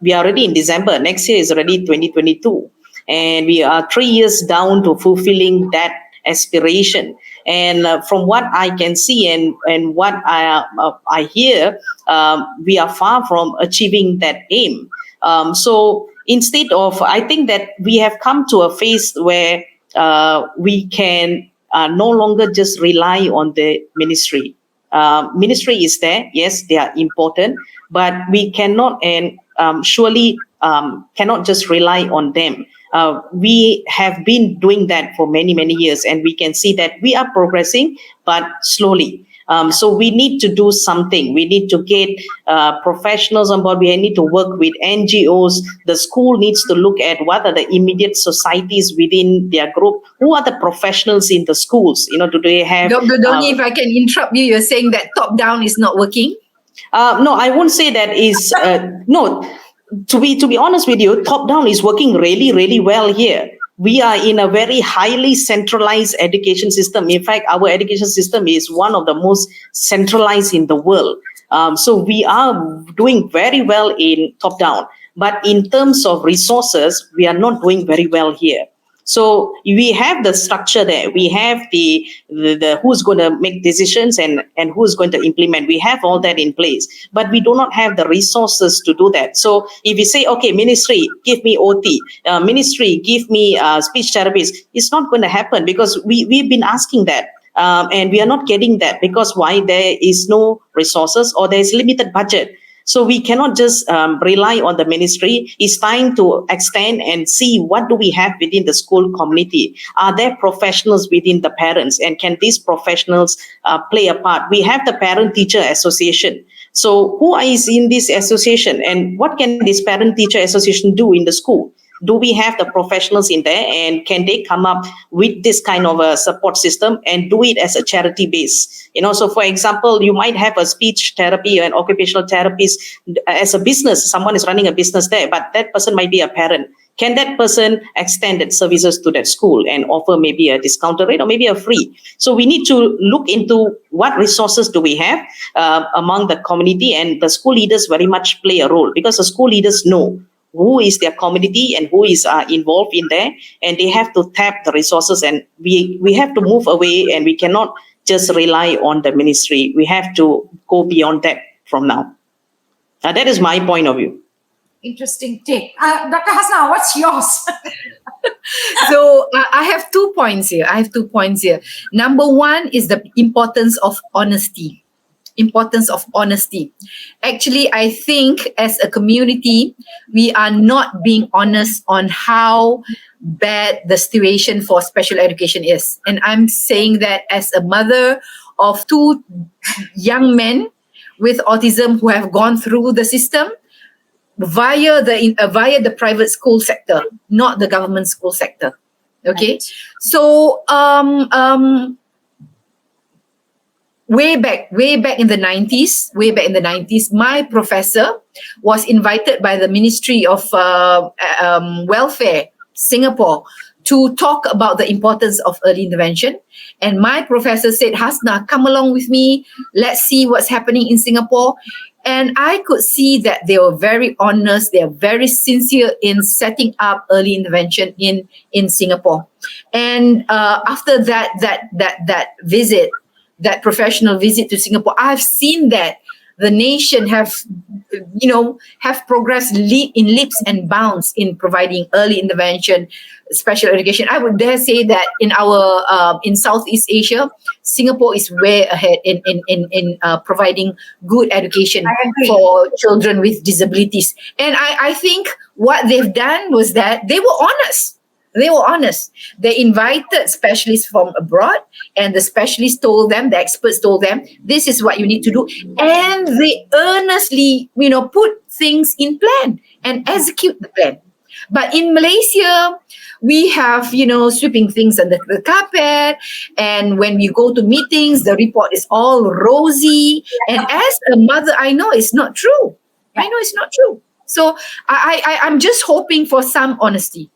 we are already in December. Next year is already 2022. And we are 3 years down to fulfilling that aspiration. And from what I can see and what I hear, we are far from achieving that aim. So instead of, I think that we have come to a phase where we can no longer just rely on the ministry. Ministry is there, yes, they are important, but we cannot and surely cannot just rely on them. We have been doing that for many, many years, and we can see that we are progressing, but slowly. So we need to do something. We need to get professionals on board. We need to work with NGOs. The school needs to look at what are the immediate societies within their group. Who are the professionals in the schools? Do they have... Dr. Donnie, if I can interrupt you, you're saying that top-down is not working? No, I won't say that is... no. To be honest with you, top-down is working really, really well here. We are in a very highly centralized education system. In fact, our education system is one of the most centralized in the world. So we are doing very well in top-down. But in terms of resources, we are not doing very well here. So we have the structure there. We have the who's going to make decisions and who's going to implement. We have all that in place, but we do not have the resources to do that. So if you say, okay, ministry, give me OT, ministry, give me speech therapists, it's not going to happen, because we've been asking that. And we are not getting that, because why? There is no resources, or there is limited budget. So we cannot just rely on the ministry. It's time to extend and see what do we have within the school community. Are there professionals within the parents, and can these professionals play a part? We have the Parent-Teacher Association. So who is in this association, and what can this Parent-Teacher Association do in the school? Do we have the professionals in there, and can they come up with this kind of a support system and do it as a charity base? So for example, you might have a speech therapy or an occupational therapist as a business. Someone is running a business there, but that person might be a parent. can that person extend that services to that school and offer maybe a discounted rate or maybe a free? So we need to look into what resources do we have among the community, and the school leaders very much play a role, because the school leaders know who is their community and who is involved in there, and they have to tap the resources, and we have to move away, and we cannot just rely on the ministry. We have to go beyond that from now. That is my point of view. Interesting take. Dr. Hasnah, what's yours? So I have 2 points here. Number one is the importance of honesty. Actually, I think as a community, we are not being honest on how bad the situation for special education is. And I'm saying that as a mother of 2 young men with autism who have gone through the system via the private school sector, not the government school sector. Okay, right. So way back in the 90s, my professor was invited by the Ministry of Welfare, Singapore, to talk about the importance of early intervention. And my professor said, Hasnah, come along with me. Let's see what's happening in Singapore. And I could see that they were very honest. They are very sincere in setting up early intervention in Singapore. And after that visit, that professional visit to Singapore, I've seen that the nation have progressed in leaps and bounds in providing early intervention, special education. I would dare say that in Southeast Asia, Singapore is way ahead in providing good education for children with disabilities. And I think what they've done was that they were honest. They invited specialists from abroad, and the specialists told them, the experts told them, this is what you need to do. And they earnestly, put things in plan and execute the plan. But in Malaysia, we have, sweeping things under the carpet. And when we go to meetings, the report is all rosy. And as a mother, I know it's not true. So I'm just hoping for some honesty.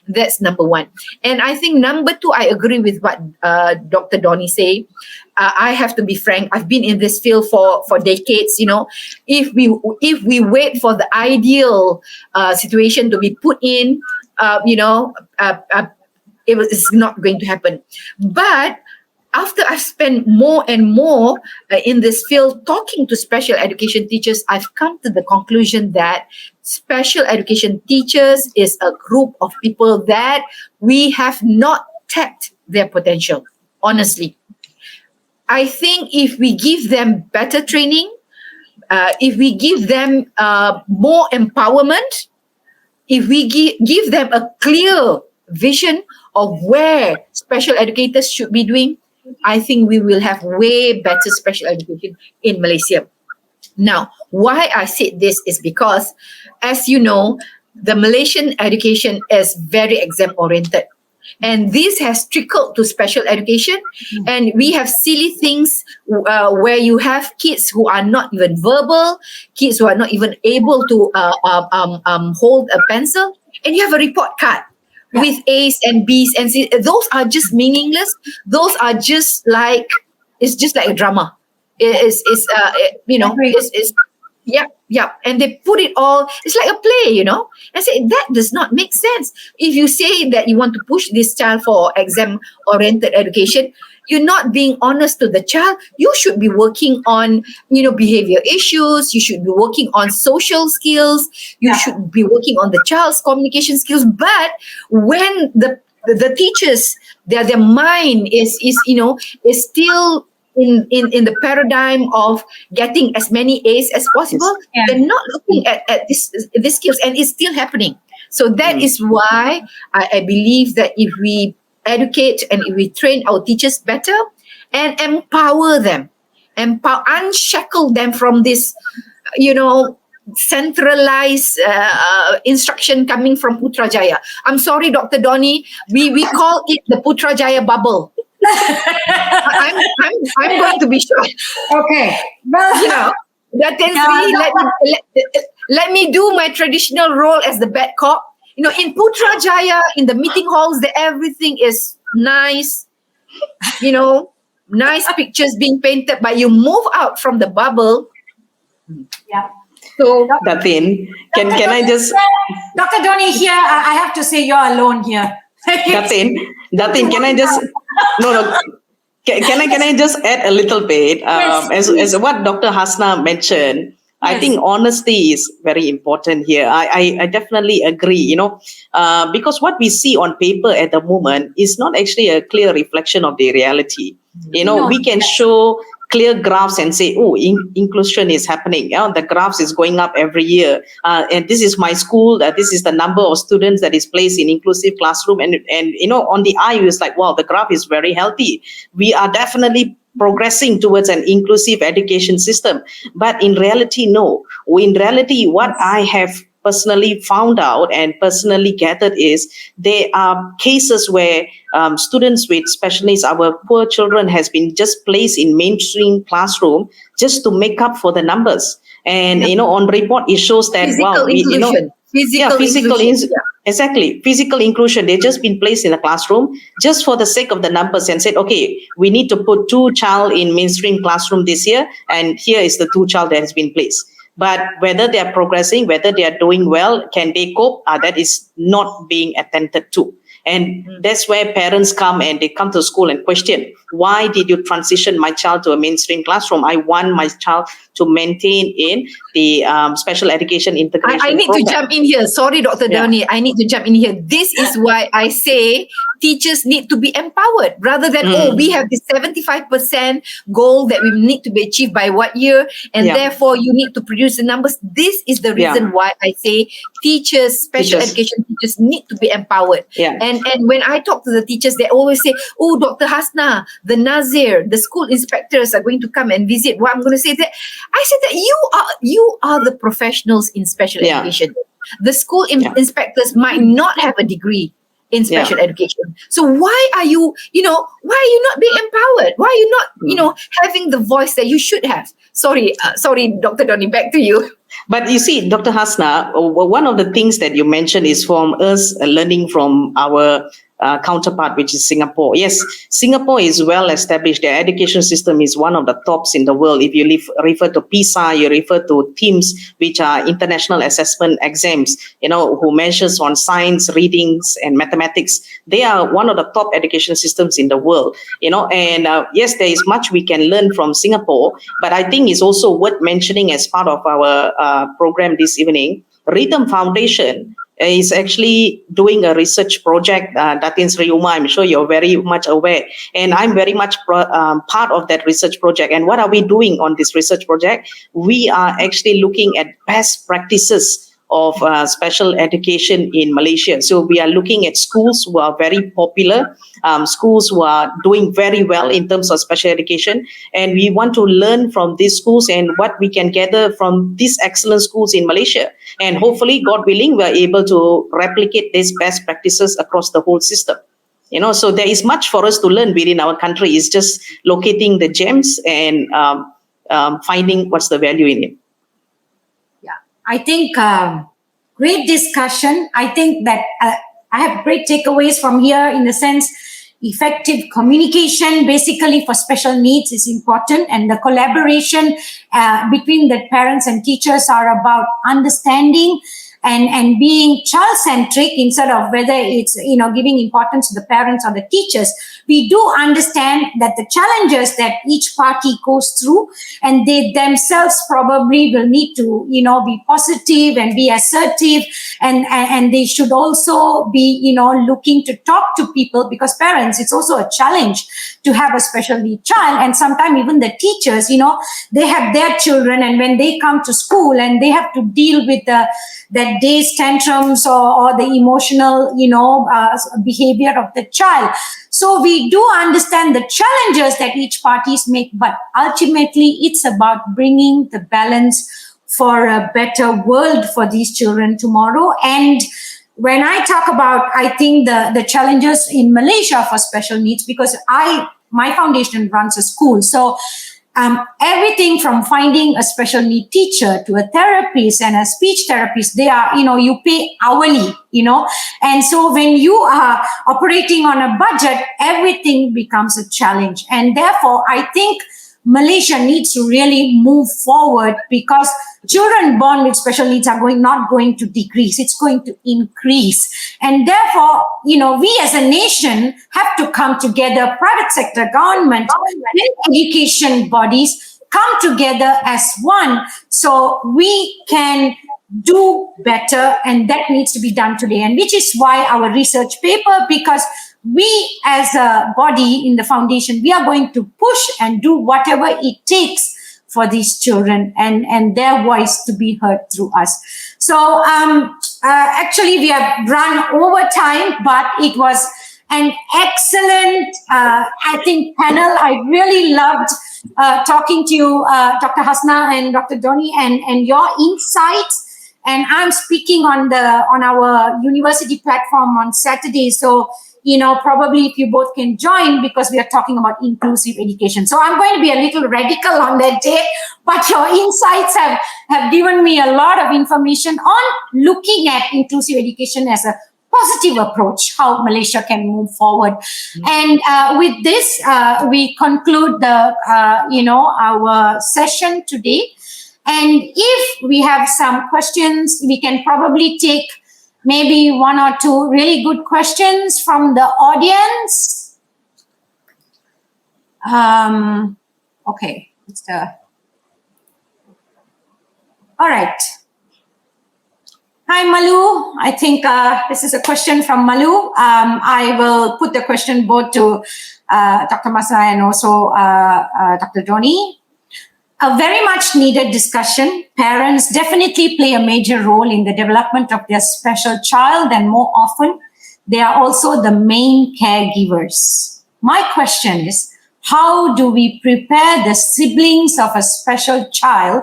That's number one. And I think number two, I agree with what Dr. Donnie said. I have to be frank. I've been in this field for decades. If we wait for the ideal situation to be put in, it's not going to happen. But after I've spent more and more in this field talking to special education teachers, I've come to the conclusion that special education teachers is a group of people that we have not tapped their potential, honestly. I think if we give them better training, if we give them more empowerment, if we give them a clear vision of where special educators should be doing, I think we will have way better special education in Malaysia. Now, why I said this is because, as you know, the Malaysian education is very exam-oriented. And this has trickled to special education. And we have silly things where you have kids who are not even verbal, kids who are not even able to hold a pencil, and you have a report card with A's and B's and C's. Those are just meaningless. Those are just like, it's just like a drama. And they put it all, it's like a play, and say that does not make sense. If you say that you want to push this child for exam-oriented education, you're not being honest to the child. You should be working on, behavior issues. You should be working on social skills. You should be working on the child's communication skills. But when the teachers, their mind is still in the paradigm of getting as many A's as possible, they're not looking at these skills, and it's still happening. So that is why I believe that if we educate and if we train our teachers better and empower them, unshackle them from this, centralized instruction coming from Putrajaya. I'm sorry, Dr. Donnie, we call it the Putrajaya bubble. I'm going to be sure. Okay. Well, Datin Sri, let me do my traditional role as the bad cop In Putrajaya, in the meeting halls, everything is nice, nice pictures being painted, but you move out from the bubble. Yeah. So, Datin, can I just... Dr. Donnie here, I have to say you're alone here. Datin, can I just... No. Can I just add a little bit? Yes, as what Dr. Hasnah mentioned, I think honesty is very important here. I definitely agree, because what we see on paper at the moment is not actually a clear reflection of the reality. We can show clear graphs and say, oh, inclusion is happening. The graphs is going up every year. And this is my school. This is the number of students that is placed in inclusive classroom. And on the eye, it's like, wow, the graph is very healthy. We are definitely progressing towards an inclusive education system. But in reality, no. In reality, what I have personally found out and personally gathered is there are cases where students with special needs, our poor children, has been just placed in mainstream classroom just to make up for the numbers. And, on report, it shows that, physical inclusion. Physical inclusion. Exactly. Physical inclusion. They've just been placed in a classroom just for the sake of the numbers and said, okay, we need to put 2 child in mainstream classroom this year. And here is the 2 child that has been placed. But whether they are progressing, whether they are doing well, can they cope? That is not being attended to. And that's where parents come and they come to school and question, why did you transition my child to a mainstream classroom? I want my child to maintain in the special education integration I need program. to jump in here. Sorry, Dr. Donnie. I need to jump in here. This is why I say teachers need to be empowered rather than, we have this 75% goal that we need to be achieved by what year, and therefore you need to produce the numbers. This is the reason why I say teachers, special education teachers need to be empowered. And when I talk to the teachers, they always say, oh, Dr. Hasnah, the Nazir, the school inspectors are going to come and visit. What I'm going to say that, I said that you are the professionals in special education. The school inspectors might not have a degree in special education. So why are you not being empowered? Why are you not, having the voice that you should have? Sorry, Dr. Donnie, back to you. But you see, Dr. Hasnah, one of the things that you mentioned is from us learning from our counterpart, which is Singapore. Yes, Singapore is well established. Their education system is one of the tops in the world. If you refer to PISA, you refer to TIMSS, which are international assessment exams, who measures on science, readings, and mathematics. They are one of the top education systems in the world, and yes, there is much we can learn from Singapore, but I think it's also worth mentioning as part of our program this evening. RYTHM Foundation is actually doing a research project, Datin Sri Umayal, I'm sure you're very much aware. And I'm very much part of that research project. And what are we doing on this research project? We are actually looking at best practices of special education in Malaysia. So we are looking at schools who are very popular, schools who are doing very well in terms of special education. And we want to learn from these schools and what we can gather from these excellent schools in Malaysia. And hopefully, God willing, we are able to replicate these best practices across the whole system. So there is much for us to learn within our country. It's just locating the gems and finding what's the value in it. I think great discussion. I think that I have great takeaways from here in the sense effective communication basically for special needs is important, and the collaboration between the parents and teachers are about understanding and being child-centric instead of whether it's, giving importance to the parents or the teachers. We do understand that the challenges that each party goes through, and they themselves probably will need to, be positive and be assertive, and they should also be, looking to talk to people, because parents, it's also a challenge to have a special need child. And sometimes even the teachers, they have their children, and when they come to school and they have to deal with that day's tantrums or the emotional, behavior of the child. So we do understand the challenges that each parties make, but ultimately it's about bringing the balance for a better world for these children tomorrow. And when I talk about, I think the challenges in Malaysia for special needs, because my foundation runs a school. So everything from finding a special need teacher to a therapist and a speech therapist, they are, you pay hourly, and so when you are operating on a budget, everything becomes a challenge. And therefore, I think Malaysia needs to really move forward, because children born with special needs are not going to decrease, it's going to increase. And therefore, we as a nation have to come together, private sector, government, and education bodies come together as one, so we can do better, and that needs to be done today. And which is why our research paper, because we as a body in the foundation, we are going to push and do whatever it takes for these children and their voice to be heard through us. So actually we have run over time, but it was an excellent, I think, panel. I really loved talking to you, Dr. Hasnah and Dr. Donnie, and your insights. And I'm speaking on our university platform on Saturday. So probably if you both can join, because we are talking about inclusive education. So I'm going to be a little radical on that day, but your insights have given me a lot of information on looking at inclusive education as a positive approach, how Malaysia can move forward. And with this, we conclude our session today. And if we have some questions, we can probably take maybe one or two really good questions from the audience. Okay. All right. Hi, Malu. I think this is a question from Malu. I will put the question both to Dr. Masa and also Dr. Donnie. A very much needed discussion. Parents definitely play a major role in the development of their special child, and more often, they are also the main caregivers. My question is, how do we prepare the siblings of a special child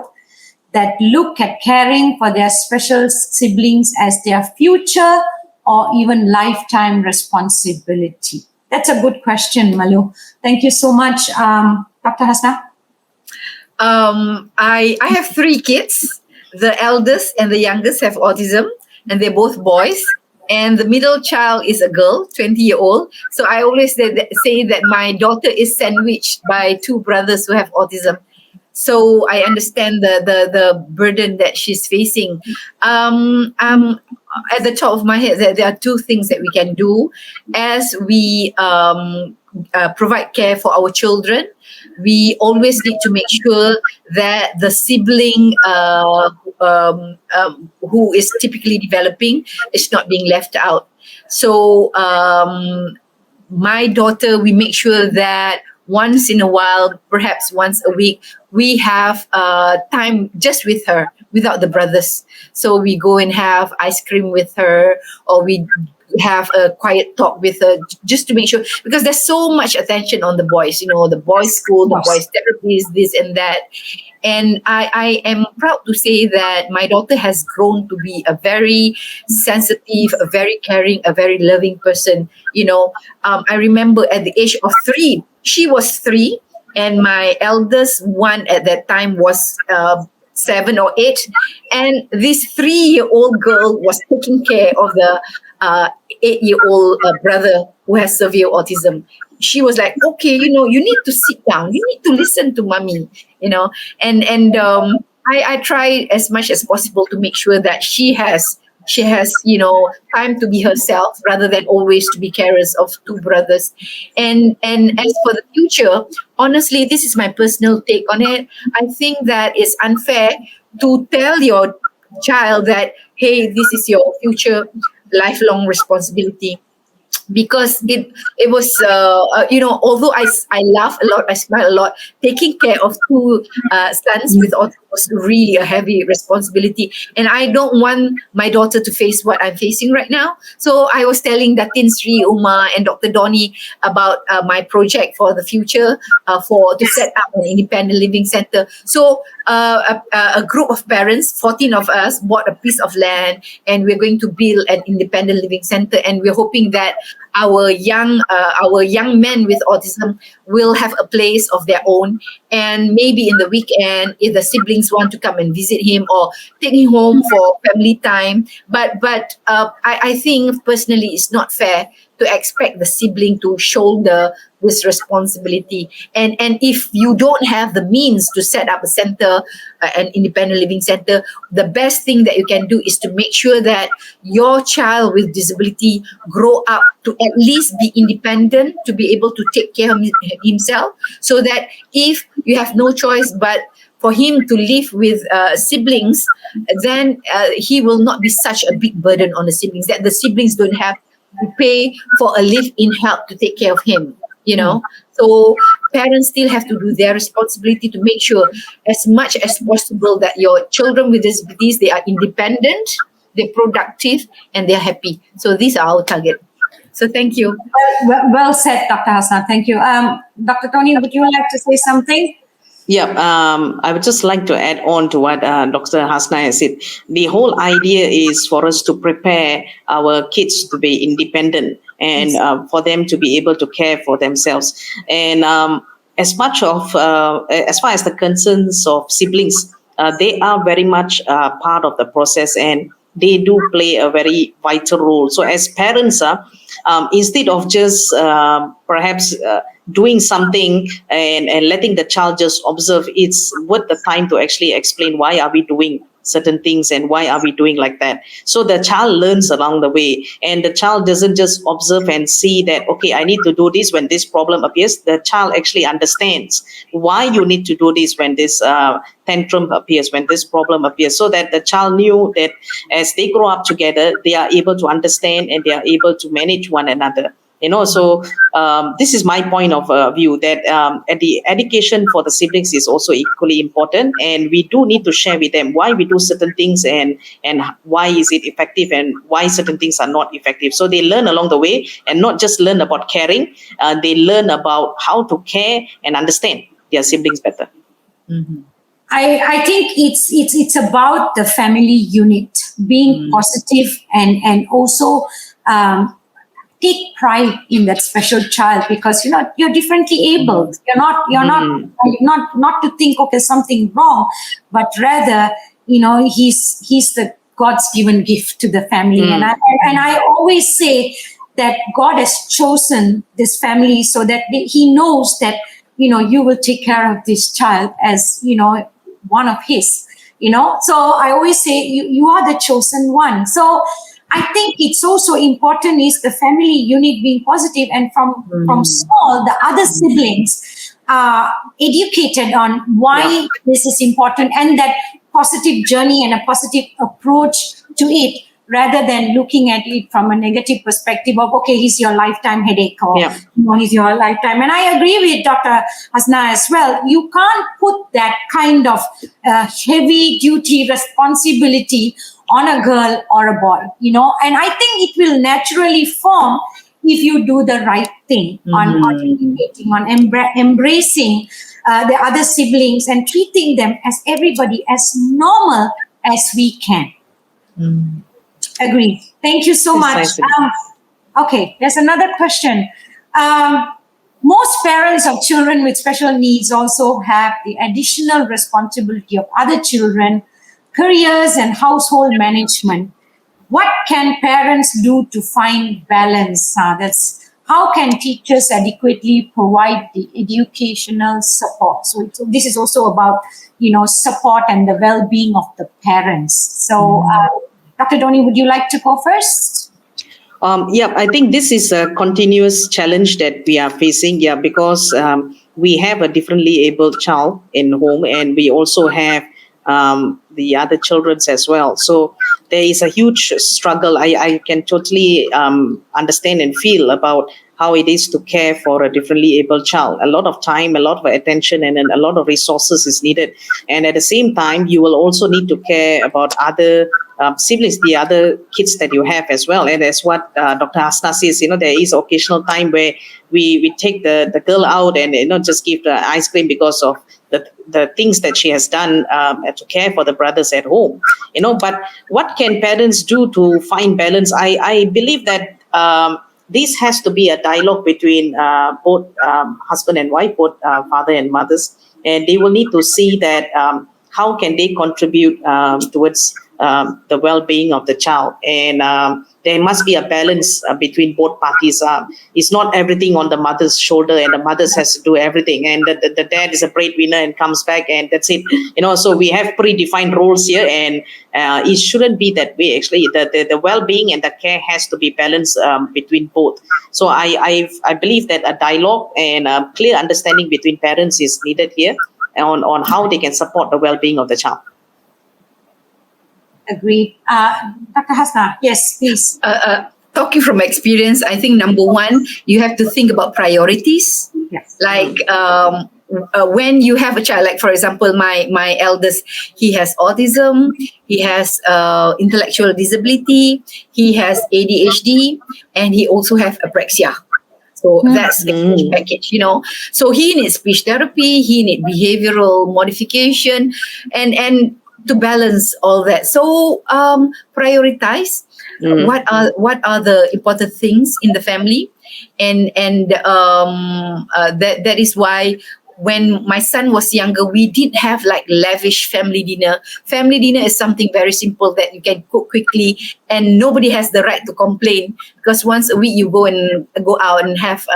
that look at caring for their special siblings as their future or even lifetime responsibility? That's a good question, Malu. Thank you so much. Dr. Hasnah? I have 3 kids. The eldest and the youngest have autism, and they're both boys. And the middle child is a girl, 20-year-old. So I always say that my daughter is sandwiched by 2 brothers who have autism. So I understand the burden that she's facing. At the top of my head, there are 2 things that we can do as we provide care for our children. We always need to make sure that the sibling who is typically developing is not being left out. So my daughter, we make sure that once in a while, perhaps once a week, we have time just with her, without the brothers. So we go and have ice cream with her, or we have a quiet talk with her, just to make sure, because there's so much attention on the boys, the boys' school, the boys' therapies, this and that. And I am proud to say that my daughter has grown to be a very sensitive, a very caring, a very loving person. I remember at the age of 3, she was 3, and my eldest one at that time was 7 or 8. And this 3-year-old girl was taking care of the 8-year-old brother who has severe autism. She was like, okay, you need to sit down. You need to listen to mommy, and I try as much as possible to make sure that she has time to be herself, rather than always to be carers of 2 brothers. And as for the future, honestly, this is my personal take on it. I think that it's unfair to tell your child that, hey, this is your future lifelong responsibility. Because it was, although I laugh a lot, I smile a lot, taking care of 2 sons with autism was really a heavy responsibility. And I don't want my daughter to face what I'm facing right now. So I was telling Datin Sri Umayal and Dr. Donnie about my project for the future, to set up an independent living center. So a group of parents, 14 of us, bought a piece of land, and we're going to build an independent living center. And we're hoping that our young men with autism will have a place of their own, and maybe in the weekend, if the siblings want to come and visit him or take him home for family time. But I think personally it's not fair to expect the sibling to shoulder this responsibility. And if you don't have the means to set up a center, an independent living center, the best thing that you can do is to make sure that your child with disability grow up to at least be independent, to be able to take care of himself, so that if you have no choice but for him to live with siblings, then he will not be such a big burden on the siblings, that the siblings don't have to pay for a live-in help to take care of him, you know. So parents still have to do their responsibility to make sure as much as possible that your children with disabilities, they are independent, they're productive, and they're happy. So these are our target. So thank you. Well said, Dr. Hasnah. Thank you. Dr. Donnie, would you like to say something? Yeah, I would just like to add on to what Dr. Hasnah has said. The whole idea is for us to prepare our kids to be independent and for them to be able to care for themselves. And as far as the concerns of siblings, they are very much part of the process, and they do play a very vital role. So as parents, instead of just perhaps doing something and letting the child just observe, it's worth the time to actually explain why are we doing certain things and why are we doing like that. So the child learns along the way, and the child doesn't just observe and see that, okay, I need to do this when this problem appears. The child actually understands why you need to do this when this tantrum appears, when this problem appears, so that the child knew that as they grow up together, they are able to understand and they are able to manage one another. So this is my point of view, that the education for the siblings is also equally important, and we do need to share with them why we do certain things and why is it effective and why certain things are not effective. So they learn along the way, and not just learn about caring, they learn about how to care and understand their siblings better. Mm-hmm. I think it's about the family unit being positive and also take pride in that special child, because you're differently abled. You're not to think, okay, something wrong, but rather he's the God's given gift to the family. And I always say that God has chosen this family so that He knows that you will take care of this child as one of His. So I always say you are the chosen one. So I think it's also important is the family unit being positive, and from small, the other siblings are educated on why this is important, and that positive journey and a positive approach to it, rather than looking at it from a negative perspective of, okay, he's your lifetime headache, or he's your lifetime. And I agree with Dr. Hasnah as well. You can't put that kind of heavy duty responsibility on a girl or a boy, and I think it will naturally form if you do the right thing on educating, on embracing the other siblings and treating them as everybody, as normal as we can. Agree. Thank you so much. Okay, there's another question. Most parents of children with special needs also have the additional responsibility of other children, careers, and household management. What can parents do to find balance? That's how can teachers adequately provide the educational support? So this is also about support and the well-being of the parents. So Dr. Donnie, would you like to go first? I think this is a continuous challenge that we are facing, because we have a differently abled child in home, and we also have the other children as well. So there is a huge struggle. I can totally understand and feel about how it is to care for a differently abled child. A lot of time, a lot of attention, and a lot of resources is needed. And at the same time, you will also need to care about other siblings, the other kids that you have as well. And that's what Dr. Hasnah says, there is occasional time where we take the girl out and just give the ice cream because of the things that she has done to care for the brothers at home. But what can parents do to find balance? I believe that this has to be a dialogue between both husband and wife, both father and mothers, and they will need to see that how can they contribute towards the well-being of the child, and there must be a balance between both parties. It's not everything on the mother's shoulder, and the mother has to do everything, and the dad is a breadwinner and comes back, and that's it. So we have predefined roles here, and it shouldn't be that way. Actually, the well-being and the care has to be balanced between both. So I believe that a dialogue and a clear understanding between parents is needed here on how they can support the well-being of the child. Agreed. Dr. Hasnah, yes, please. Talking from experience, I think number one, you have to think about priorities. Yes. Like when you have a child, like for example, my eldest, he has autism, he has intellectual disability, he has ADHD, and he also has apraxia. So that's the huge package, So he needs speech therapy, he needs behavioral modification, and to balance all that. So prioritize what are the important things in the family, and that is why when my son was younger, we did have like lavish family dinner. Family dinner is something very simple that you can cook quickly, and nobody has the right to complain, because once a week you go out and have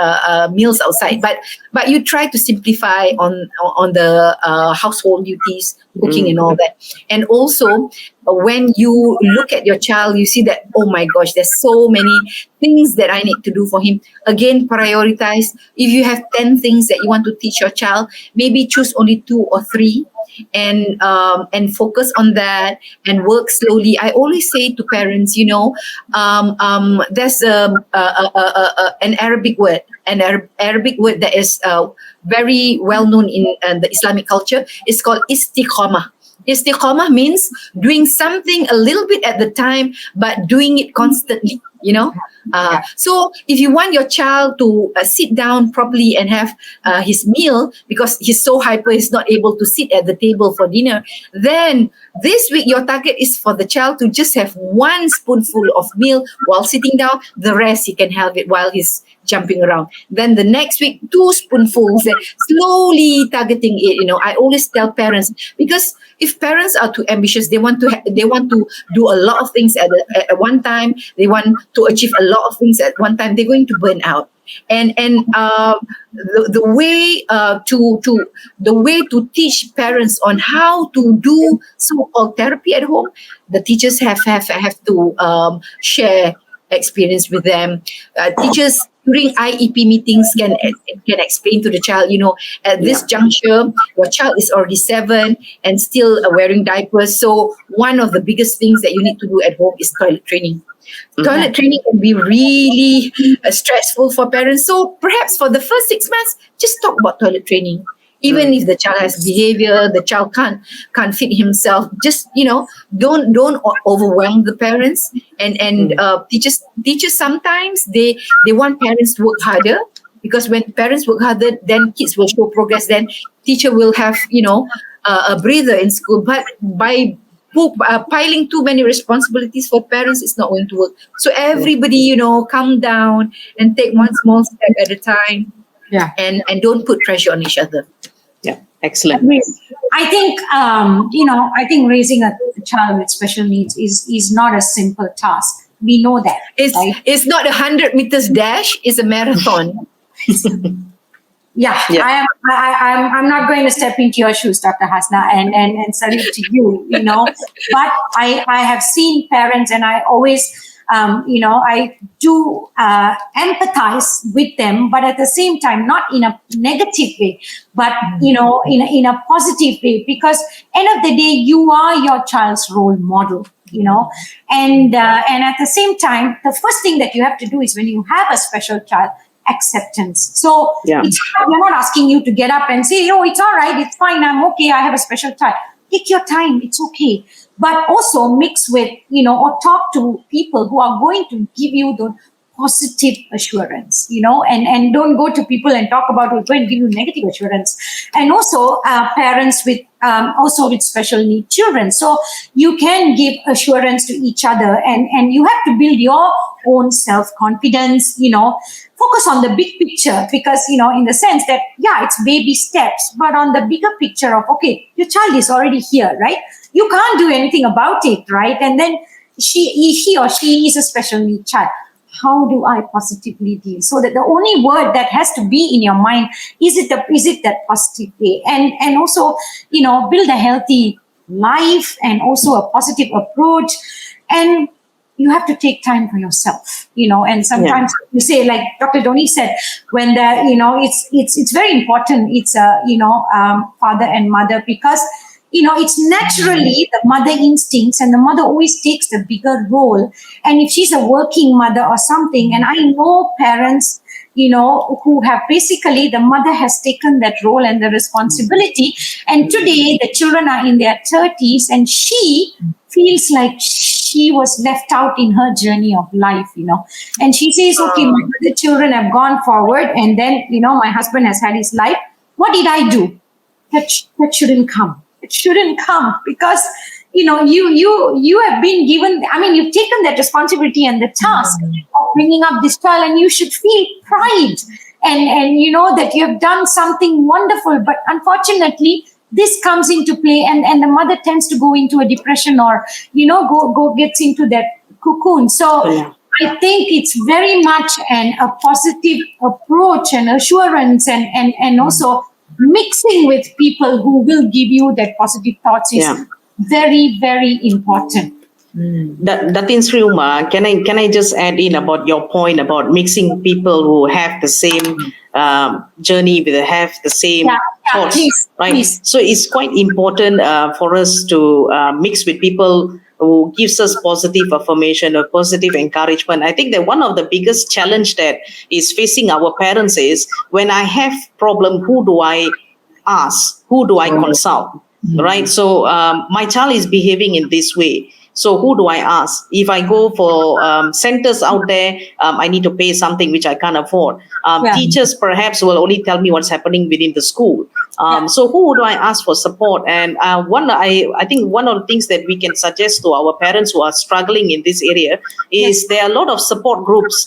meals outside. But you try to simplify on the household duties, cooking and all that. And also, when you look at your child, you see that, oh my gosh, there's so many things that I need to do for him. Again, prioritize. If you have 10 things that you want to teach your child, maybe choose only 2 or 3 and focus on that and work slowly. I always say to parents, there's an Arabic word, that is very well known in the Islamic culture. It's called istiqamah. Istiqamah means doing something a little bit at the time, but doing it constantly, So if you want your child to sit down properly and have his meal, because he's so hyper, he's not able to sit at the table for dinner, then this week your target is for the child to just have 1 spoonful of meal while sitting down. The rest he can have it while he's jumping around. Then the next week, 2 spoonfuls, slowly targeting it. I always tell parents, because if parents are too ambitious, they want to do a lot of things at one time. They want to achieve a lot of things at one time. They're going to burn out. And the way to teach parents on how to do so-called therapy at home, the teachers have to share experience with them. Teachers during IEP meetings can explain to the child, at this juncture, your child is already 7 and still wearing diapers. So one of the biggest things that you need to do at home is toilet training. Toilet training can be really stressful for parents. So perhaps for the first 6 months, just talk about toilet training. Even if the child has behavior, the child can't feed himself, just don't overwhelm the parents. And teachers sometimes they want parents to work harder, because when parents work harder, then kids will show progress. Then teacher will have a breather in school. But by piling too many responsibilities for parents, it's not going to work. So everybody calm down and take one small step at a time. Yeah. And don't put pressure on each other. Yeah, excellent. I think I think raising a child with special needs is not a simple task. We know that. It's not a 100 meters dash. It's a marathon. Yeah. I'm not going to step into your shoes, Dr. Hasnah, and salute to you. But I have seen parents, and I always. I do empathize with them, but at the same time, not in a negative way, but, in a positive way, because end of the day, you are your child's role model, and at the same time, the first thing that you have to do is when you have a special child, acceptance. So we're not asking you to get up and say, oh, it's all right, it's fine, I'm okay, I have a special child. Take your time, it's okay. But also mix with, or talk to people who are going to give you the positive assurance, and don't go to people and talk about who's going to give you negative assurance. And also parents with also with special need children. So you can give assurance to each other, and you have to build your own self-confidence, focus on the big picture, because, in the sense that, yeah, it's baby steps, but on the bigger picture of, okay, your child is already here, right? You can't do anything about it, right? And then he or she is a special need child. How do I positively deal? So that the only word that has to be in your mind, is it that positive way? And also, build a healthy life and also a positive approach. And you have to take time for yourself, and sometimes you say, like Dr. Donnie said, when it's very important, it's father and mother, because it's naturally the mother instincts, and the mother always takes the bigger role. And if she's a working mother or something, and I know parents, who have basically, the mother has taken that role and the responsibility. And today the children are in their 30s, and she feels like she was left out in her journey of life, And she says, okay, my other children have gone forward, and then, my husband has had his life. What did I do? That shouldn't come. It shouldn't come, because you have been given, you've taken that responsibility and the task of bringing up this child, and you should feel pride and that you have done something wonderful. But unfortunately, this comes into play, and the mother tends to go into a depression, or gets into that cocoon. So I think it's very much a positive approach and assurance, and also mixing with people who will give you that positive thoughts is very, very important. Datin Sri Uma, can I just add in about your point about mixing people who have the same journey, have the same thoughts, right? Please. So it's quite important for us to mix with people who gives us positive affirmation or positive encouragement. I think that one of the biggest challenge that is facing our parents is, when I have problem, who do I ask? Who do I consult? Right? So my child is behaving in this way. So who do I ask? If I go for centers out there, I need to pay something which I can't afford. Teachers perhaps will only tell me what's happening within the school. So who do I ask for support? And I think one of the things that we can suggest to our parents who are struggling in this area is there are a lot of support groups,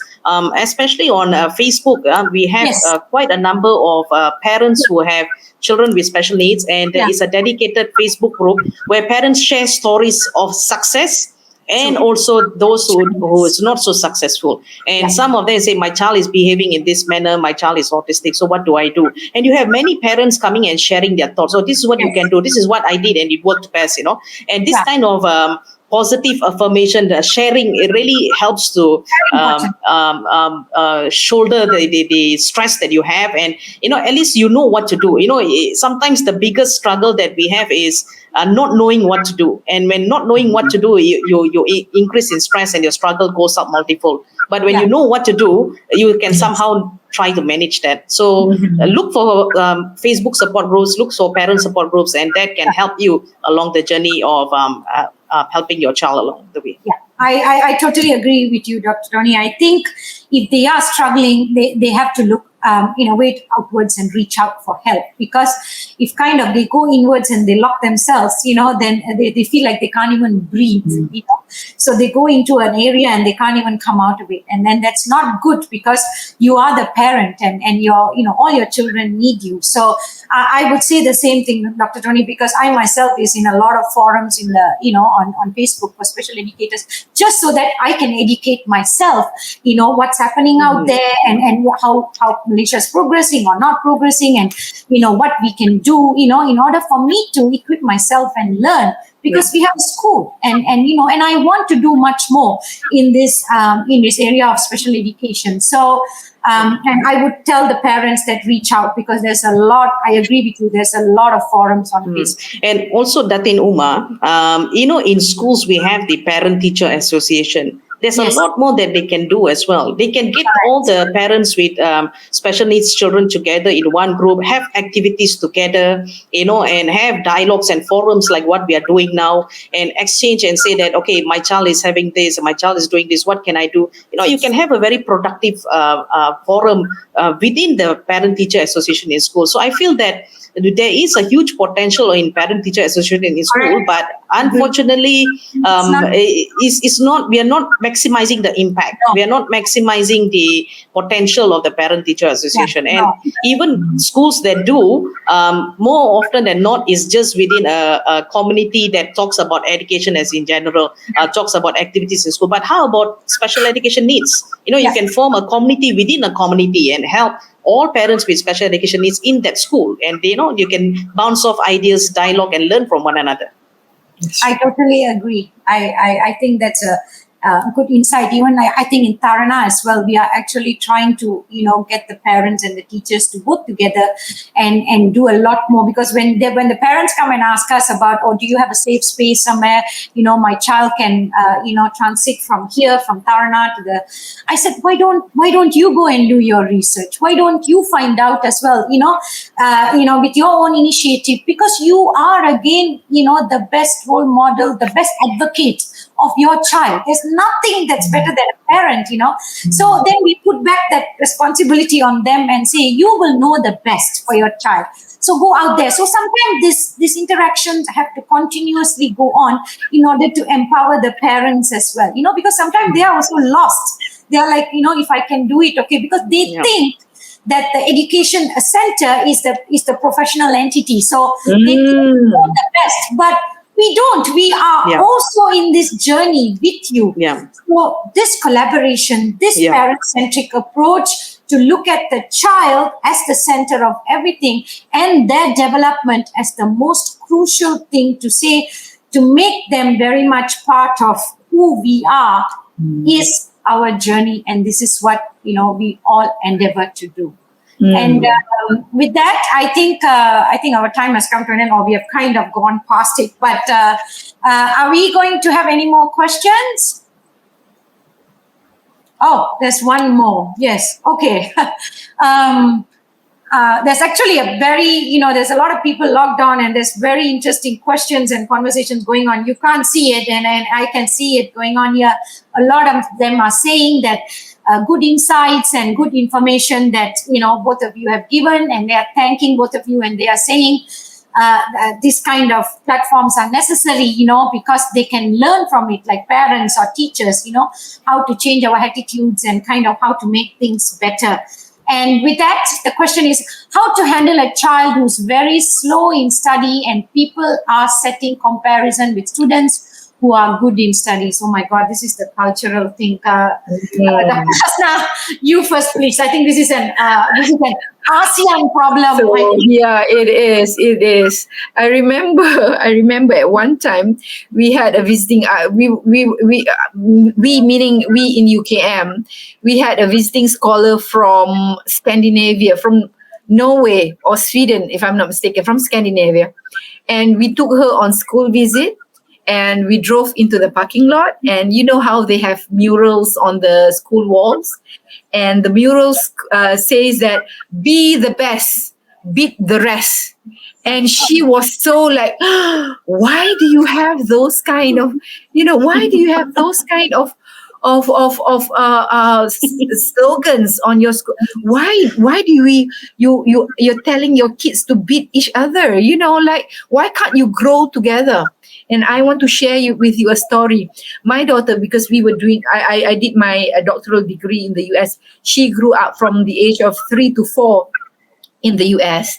especially on Facebook. We have quite a number of parents who have children with special needs, and there is a dedicated Facebook group where parents share stories of success and also those who is not so successful. And some of them say, my child is behaving in this manner, my child is autistic, so what do I do? And you have many parents coming and sharing their thoughts. So this is what you can do, this is what I did and it worked best, and this kind of positive affirmation, sharing, it really helps to shoulder the stress that you have, and at least you know what to do. Sometimes the biggest struggle that we have is not knowing what to do, and when not knowing what to do, you increase in stress and your struggle goes up multiple. But when you know what to do, you can somehow try to manage that. So look for Facebook support groups, look for parent support groups, and that can help you along the journey of helping your child along the way. Yeah, I totally agree with you, Dr. Donnie. I think if they are struggling, they have to look way outwards and reach out for help, because if kind of they go inwards and they lock themselves, then they feel like they can't even breathe, so they go into an area and they can't even come out of it, and then that's not good, because you are the parent and your all your children need you. So I would say the same thing, Dr. Donnie, because I myself is in a lot of forums in the on Facebook for special educators, just so that I can educate myself, what's happening out there, and how Malaysia is progressing or not progressing, and what we can do in order for me to equip myself and learn, because we have a school and I want to do much more in this area of special education. So and I would tell the parents that reach out, because there's a lot, I agree with you, there's a lot of forums on Facebook. And also, Datin Uma, in schools we have the Parent Teacher Association. There's a lot more that they can do as well. They can get all the parents with special needs children together in one group, have activities together, and have dialogues and forums like what we are doing now, and exchange and say that, okay, my child is having this, my child is doing this, what can I do? You can have a very productive forum within the Parent Teacher Association in school. So I feel that there is a huge potential in parent-teacher association in school, but unfortunately, we are not maximizing the impact. No. We are not maximizing the potential of the parent-teacher association. Yeah, And even schools that do, more often than not, is just within a community that talks about education as in general, talks about activities in school. But how about special education needs? You can form a community within a community and help all parents with special education needs in that school. And, you can bounce off ideas, dialogue, and learn from one another. I totally agree. I think that's a good insight. Even I think in Tarana as well, we are actually trying to, get the parents and the teachers to work together and do a lot more, because when the parents come and ask us about, do you have a safe space somewhere, my child can, transit from here, from Tarana to I said, why don't you go and do your research? Why don't you find out as well, with your own initiative, because you are again, the best role model, the best advocate of your child. There's nothing that's better than a parent, So then we put back that responsibility on them and say, you will know the best for your child. So go out there. So sometimes these interactions have to continuously go on in order to empower the parents as well, because sometimes they are also lost. They are like, if I can do it, okay, because they think that the education center is the professional entity. So they think know the best, but we don't. We are also in this journey with you. So this collaboration, this parent-centric approach to look at the child as the center of everything and their development as the most crucial thing to say, to make them very much part of who we are, is our journey. And this is what, we all endeavor to do. And with that, I think our time has come to an end, or we have kind of gone past it. But are we going to have any more questions? Oh, there's one more. Yes. Okay. There's actually a very, there's a lot of people logged on, and there's very interesting questions and conversations going on. You can't see it, and I can see it going on here. A lot of them are saying that good insights and good information that, both of you have given, and they are thanking both of you, and they are saying this kind of platforms are necessary, because they can learn from it, like parents or teachers, how to change our attitudes and kind of how to make things better. And with that, the question is how to handle a child who's very slow in study and people are setting comparison with students who are good in studies. Oh my God, this is the cultural thing. Dr. Hasnah, you first, please. I think this is an ASEAN problem. So, it is. I remember at one time we had a visiting. We meaning we in UKM. We had a visiting scholar from Scandinavia, from Norway or Sweden, if I'm not mistaken, from Scandinavia, and we took her on school visit. And we drove into the parking lot, and you know how they have murals on the school walls, and the murals says that be the best, beat the rest. And she was so like, why do you have those kind of, why do you have those kind of slogans on your school? Why do you're telling your kids to beat each other? Why can't you grow together? And I want to share with you a story. My daughter, because we were doing, I did my doctoral degree in the US. She grew up from the age of 3 to 4 in the US.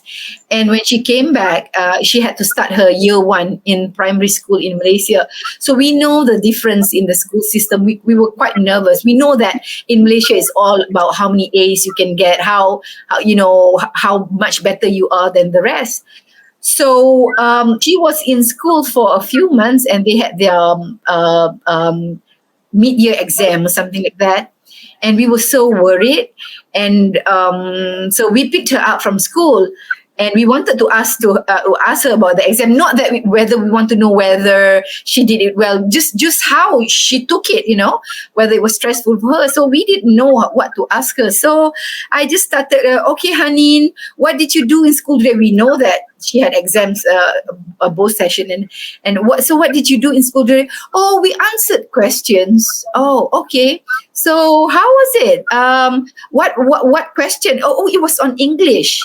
And when she came back, she had to start her year 1 in primary school in Malaysia. So we know the difference in the school system. We were quite nervous. We know that in Malaysia it's all about how many A's you can get, how much better you are than the rest. So she was in school for a few months, and they had their mid-year exam or something like that. And we were so worried. And so we picked her up from school, and we wanted to ask her about the exam. Not that whether we want to know whether she did it well, just how she took it, whether it was stressful for her. So we didn't know what to ask her. So I just started, okay, Hanin, what did you do in school today? We know that she had exams, both session, and what did you do in school today? Oh, we answered questions. Oh, okay. So how was it? What question? Oh, it was on English.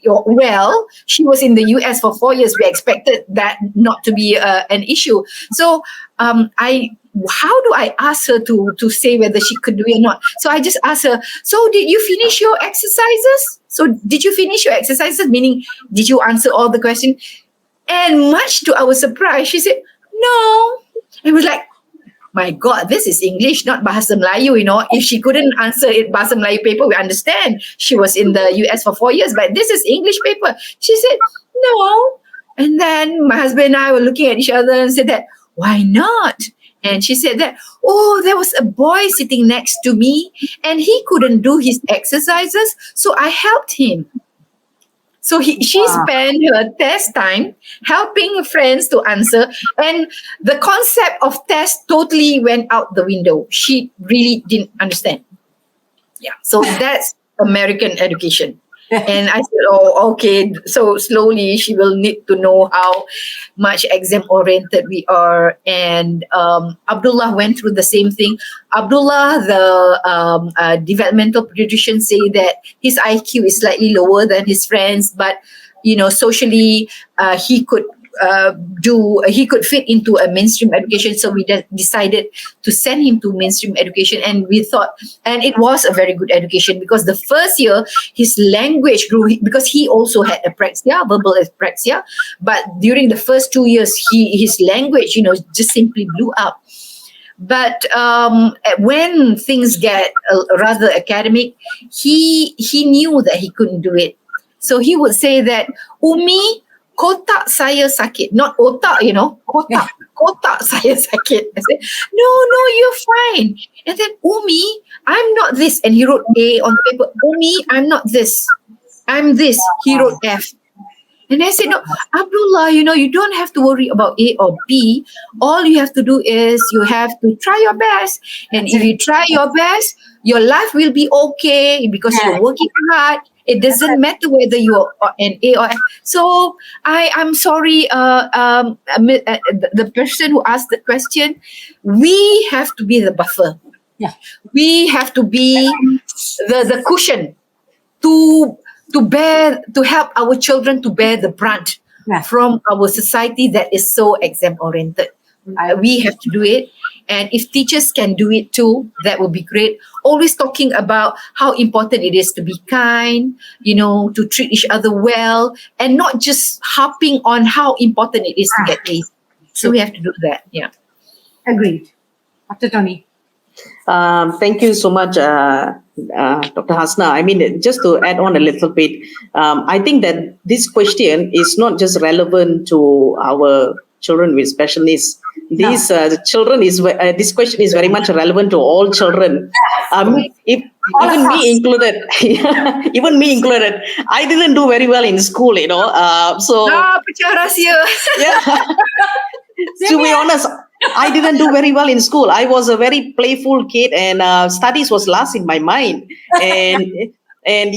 well, she was in the US for 4 years. We expected that not to be an issue. So how do I ask her to say whether she could do it or not? So I just asked her, so did you finish your exercises? So did you finish your exercises? Meaning, did you answer all the questions? And much to our surprise, she said, no. It was like, my God, this is English, not Bahasa Melayu, If she couldn't answer it Bahasa Melayu paper, we understand. She was in the US for 4 years, but this is English paper. She said, no. And then my husband and I were looking at each other and said that, why not? And she said that, there was a boy sitting next to me and he couldn't do his exercises, so I helped him. So she spent her test time helping friends to answer, and the concept of test totally went out the window. She really didn't understand. Yeah, so that's American education. And I said, okay. So slowly she will need to know how much exam-oriented we are. And Abdullah went through the same thing. Abdullah, the developmental pediatrician, say that his IQ is slightly lower than his friends, but socially he could fit into a mainstream education. So we decided to send him to mainstream education, and we thought, and it was a very good education, because the first year his language grew, because he also had apraxia, verbal apraxia, but during the first 2 years his language just simply blew up. But when things get rather academic, he knew that he couldn't do it. So he would say that, Umi, kotak saya sakit, not otak, kotak saya sakit. I said, no, you're fine. And then, Umi, I'm not this. And he wrote A on the paper. Umi, I'm not this. I'm this. He wrote F. And I said, no, Abdullah, you don't have to worry about A or B. All you have to do is you have to try your best. And if you try your best, your life will be okay because you're working hard. It doesn't matter whether you're an A or F. So I'm sorry, the person who asked the question, we have to be the buffer. Yeah. We have to be the cushion to help our children to bear the brunt from our society that is so exam oriented. We have to do it. And if teachers can do it too, that would be great. Always talking about how important it is to be kind, to treat each other well, and not just harping on how important it is to get A's. So we have to do that. Yeah. Agreed. Dr. Donnie. Thank you so much, Dr. Hasnah. I mean, just to add on a little bit, I think that this question is not just relevant to our children with special needs. This question is very much relevant to all children. Even me included. Even me included. I didn't do very well in school, So. Pecah rahsia. Yeah. To be honest, I didn't do very well in school. I was a very playful kid, and studies was last in my mind. And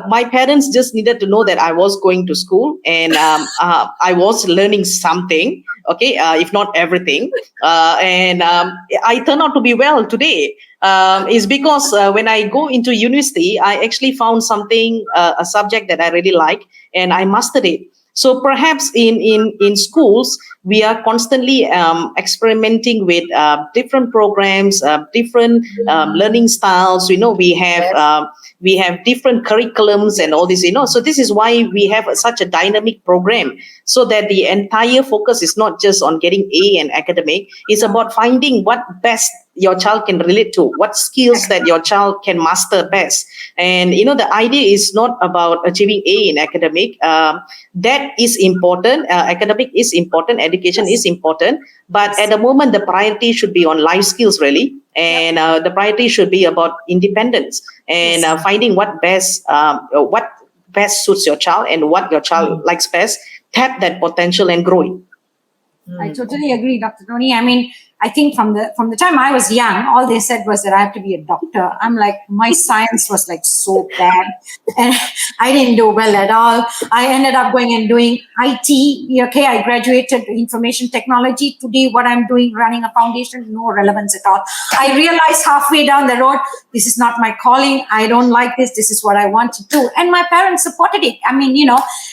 my parents just needed to know that I was going to school, and I was learning something. Okay, if not everything, and I turned out to be well today. Is because when I go into university, I actually found something, a subject that I really like, and I mastered it. So perhaps in schools, we are constantly experimenting with different programs, different learning styles. We have different curriculums and all this. So this is why we have such a dynamic program, so that the entire focus is not just on getting A and academic. It's about finding what best your child can relate to, what skills that your child can master best. And, the idea is not about achieving A in academic. That is important. Academic is important. Education is important. But at the moment, the priority should be on life skills, really. And the priority should be about independence and finding what best suits your child and what your child likes best. Tap that potential and grow it. I totally agree, Dr. Donnie. I mean, I think from the time I was young, all they said was that I have to be a doctor. I'm like, my science was like so bad, and I didn't do well at all. I ended up going and doing IT. Okay, I graduated information technology. Today, what I'm doing, running a foundation, no relevance at all. I realized halfway down the road, this is not my calling. I don't like this. This is what I want to do, and my parents supported it. I mean,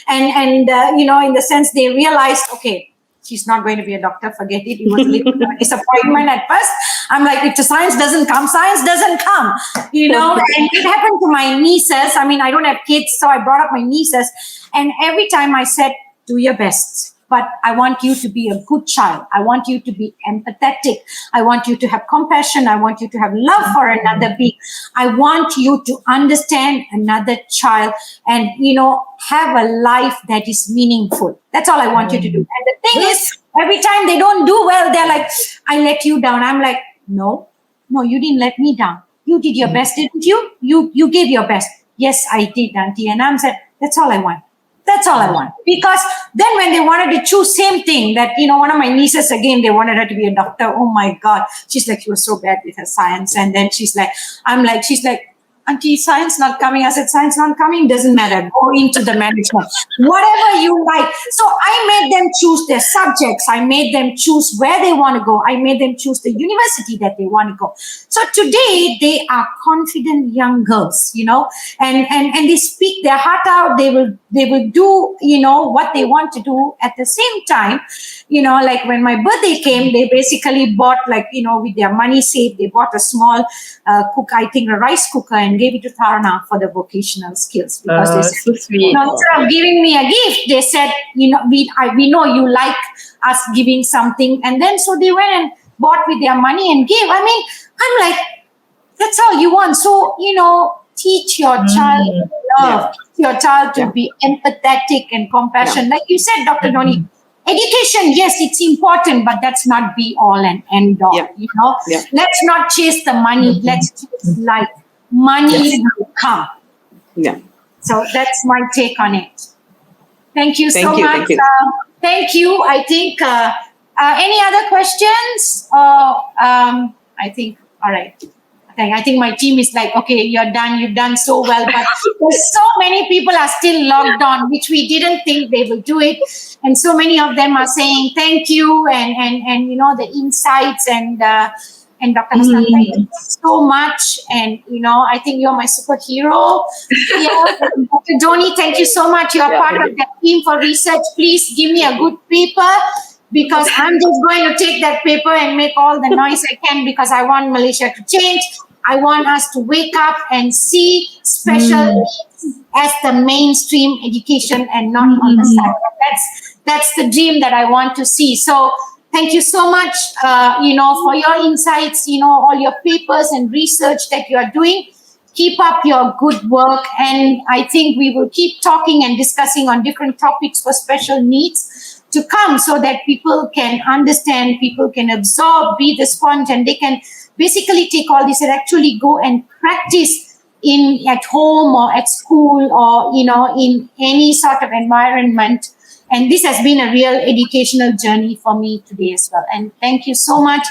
and in the sense they realized, okay, she's not going to be a doctor. Forget it. It was a little disappointment at first. I'm like, if the science doesn't come, science doesn't come. And it happened to my nieces. I mean, I don't have kids, so I brought up my nieces. And every time I said, do your best. But I want you to be a good child. I want you to be empathetic. I want you to have compassion. I want you to have love for another being. I want you to understand another child and, have a life that is meaningful. That's all I want you to do. And the thing is, every time they don't do well, they're like, I let you down. I'm like, no, you didn't let me down. You did your best, didn't you? You gave your best. Yes, I did, Auntie. And I'm said, that's all I want. That's all I want. Because then when they wanted to choose same thing, that, one of my nieces, again, they wanted her to be a doctor. Oh my God. She's like, she was so bad with her science. And then she's like, Auntie, science not coming. I said, science not coming, doesn't matter. Go into the management. Whatever you like. So I made them choose their subjects. I made them choose where they want to go. I made them choose the university that they want to go. So today they are confident young girls, and they speak their heart out. They will do, what they want to do. At the same time, like when my birthday came, they basically bought with their money saved, they bought a small a rice cooker, and gave it to Tharana for the vocational skills, because they said, so sweet. Instead of giving me a gift, they said, we know you like us giving something, and then so they went and bought with their money and gave. I mean, I'm like, that's all you want. So teach your child love, teach your child to be empathetic and compassion. Like you said, Dr. Donnie, education, yes, it's important, but that's not be all and end all. Let's not chase the money. Let's chase life. Money will come. Yeah. So that's my take on it. Thank you so much. Thank you. Thank you. I think any other questions? I think all right. I think my team is like, okay, you're done. You've done so well, but so many people are still logged on, which we didn't think they will do it, and so many of them are saying thank you and the insights and Dr. Hasnah, thank you so much, and I think you're my superhero. Dr. Donnie, thank you so much. You're part of that team for research. Please give me a good paper, because I'm just going to take that paper and make all the noise I can, because I want Malaysia to change. I want us to wake up and see special needs as the mainstream education and not on the side. That's the dream that I want to see. So thank you so much, for your insights, all your papers and research that you are doing. Keep up your good work. And I think we will keep talking and discussing on different topics for special needs to come, so that people can understand, people can absorb, be the sponge, and they can basically take all this and actually go and practice at home or at school or, in any sort of environment. And this has been a real educational journey for me today as well. And thank you so much.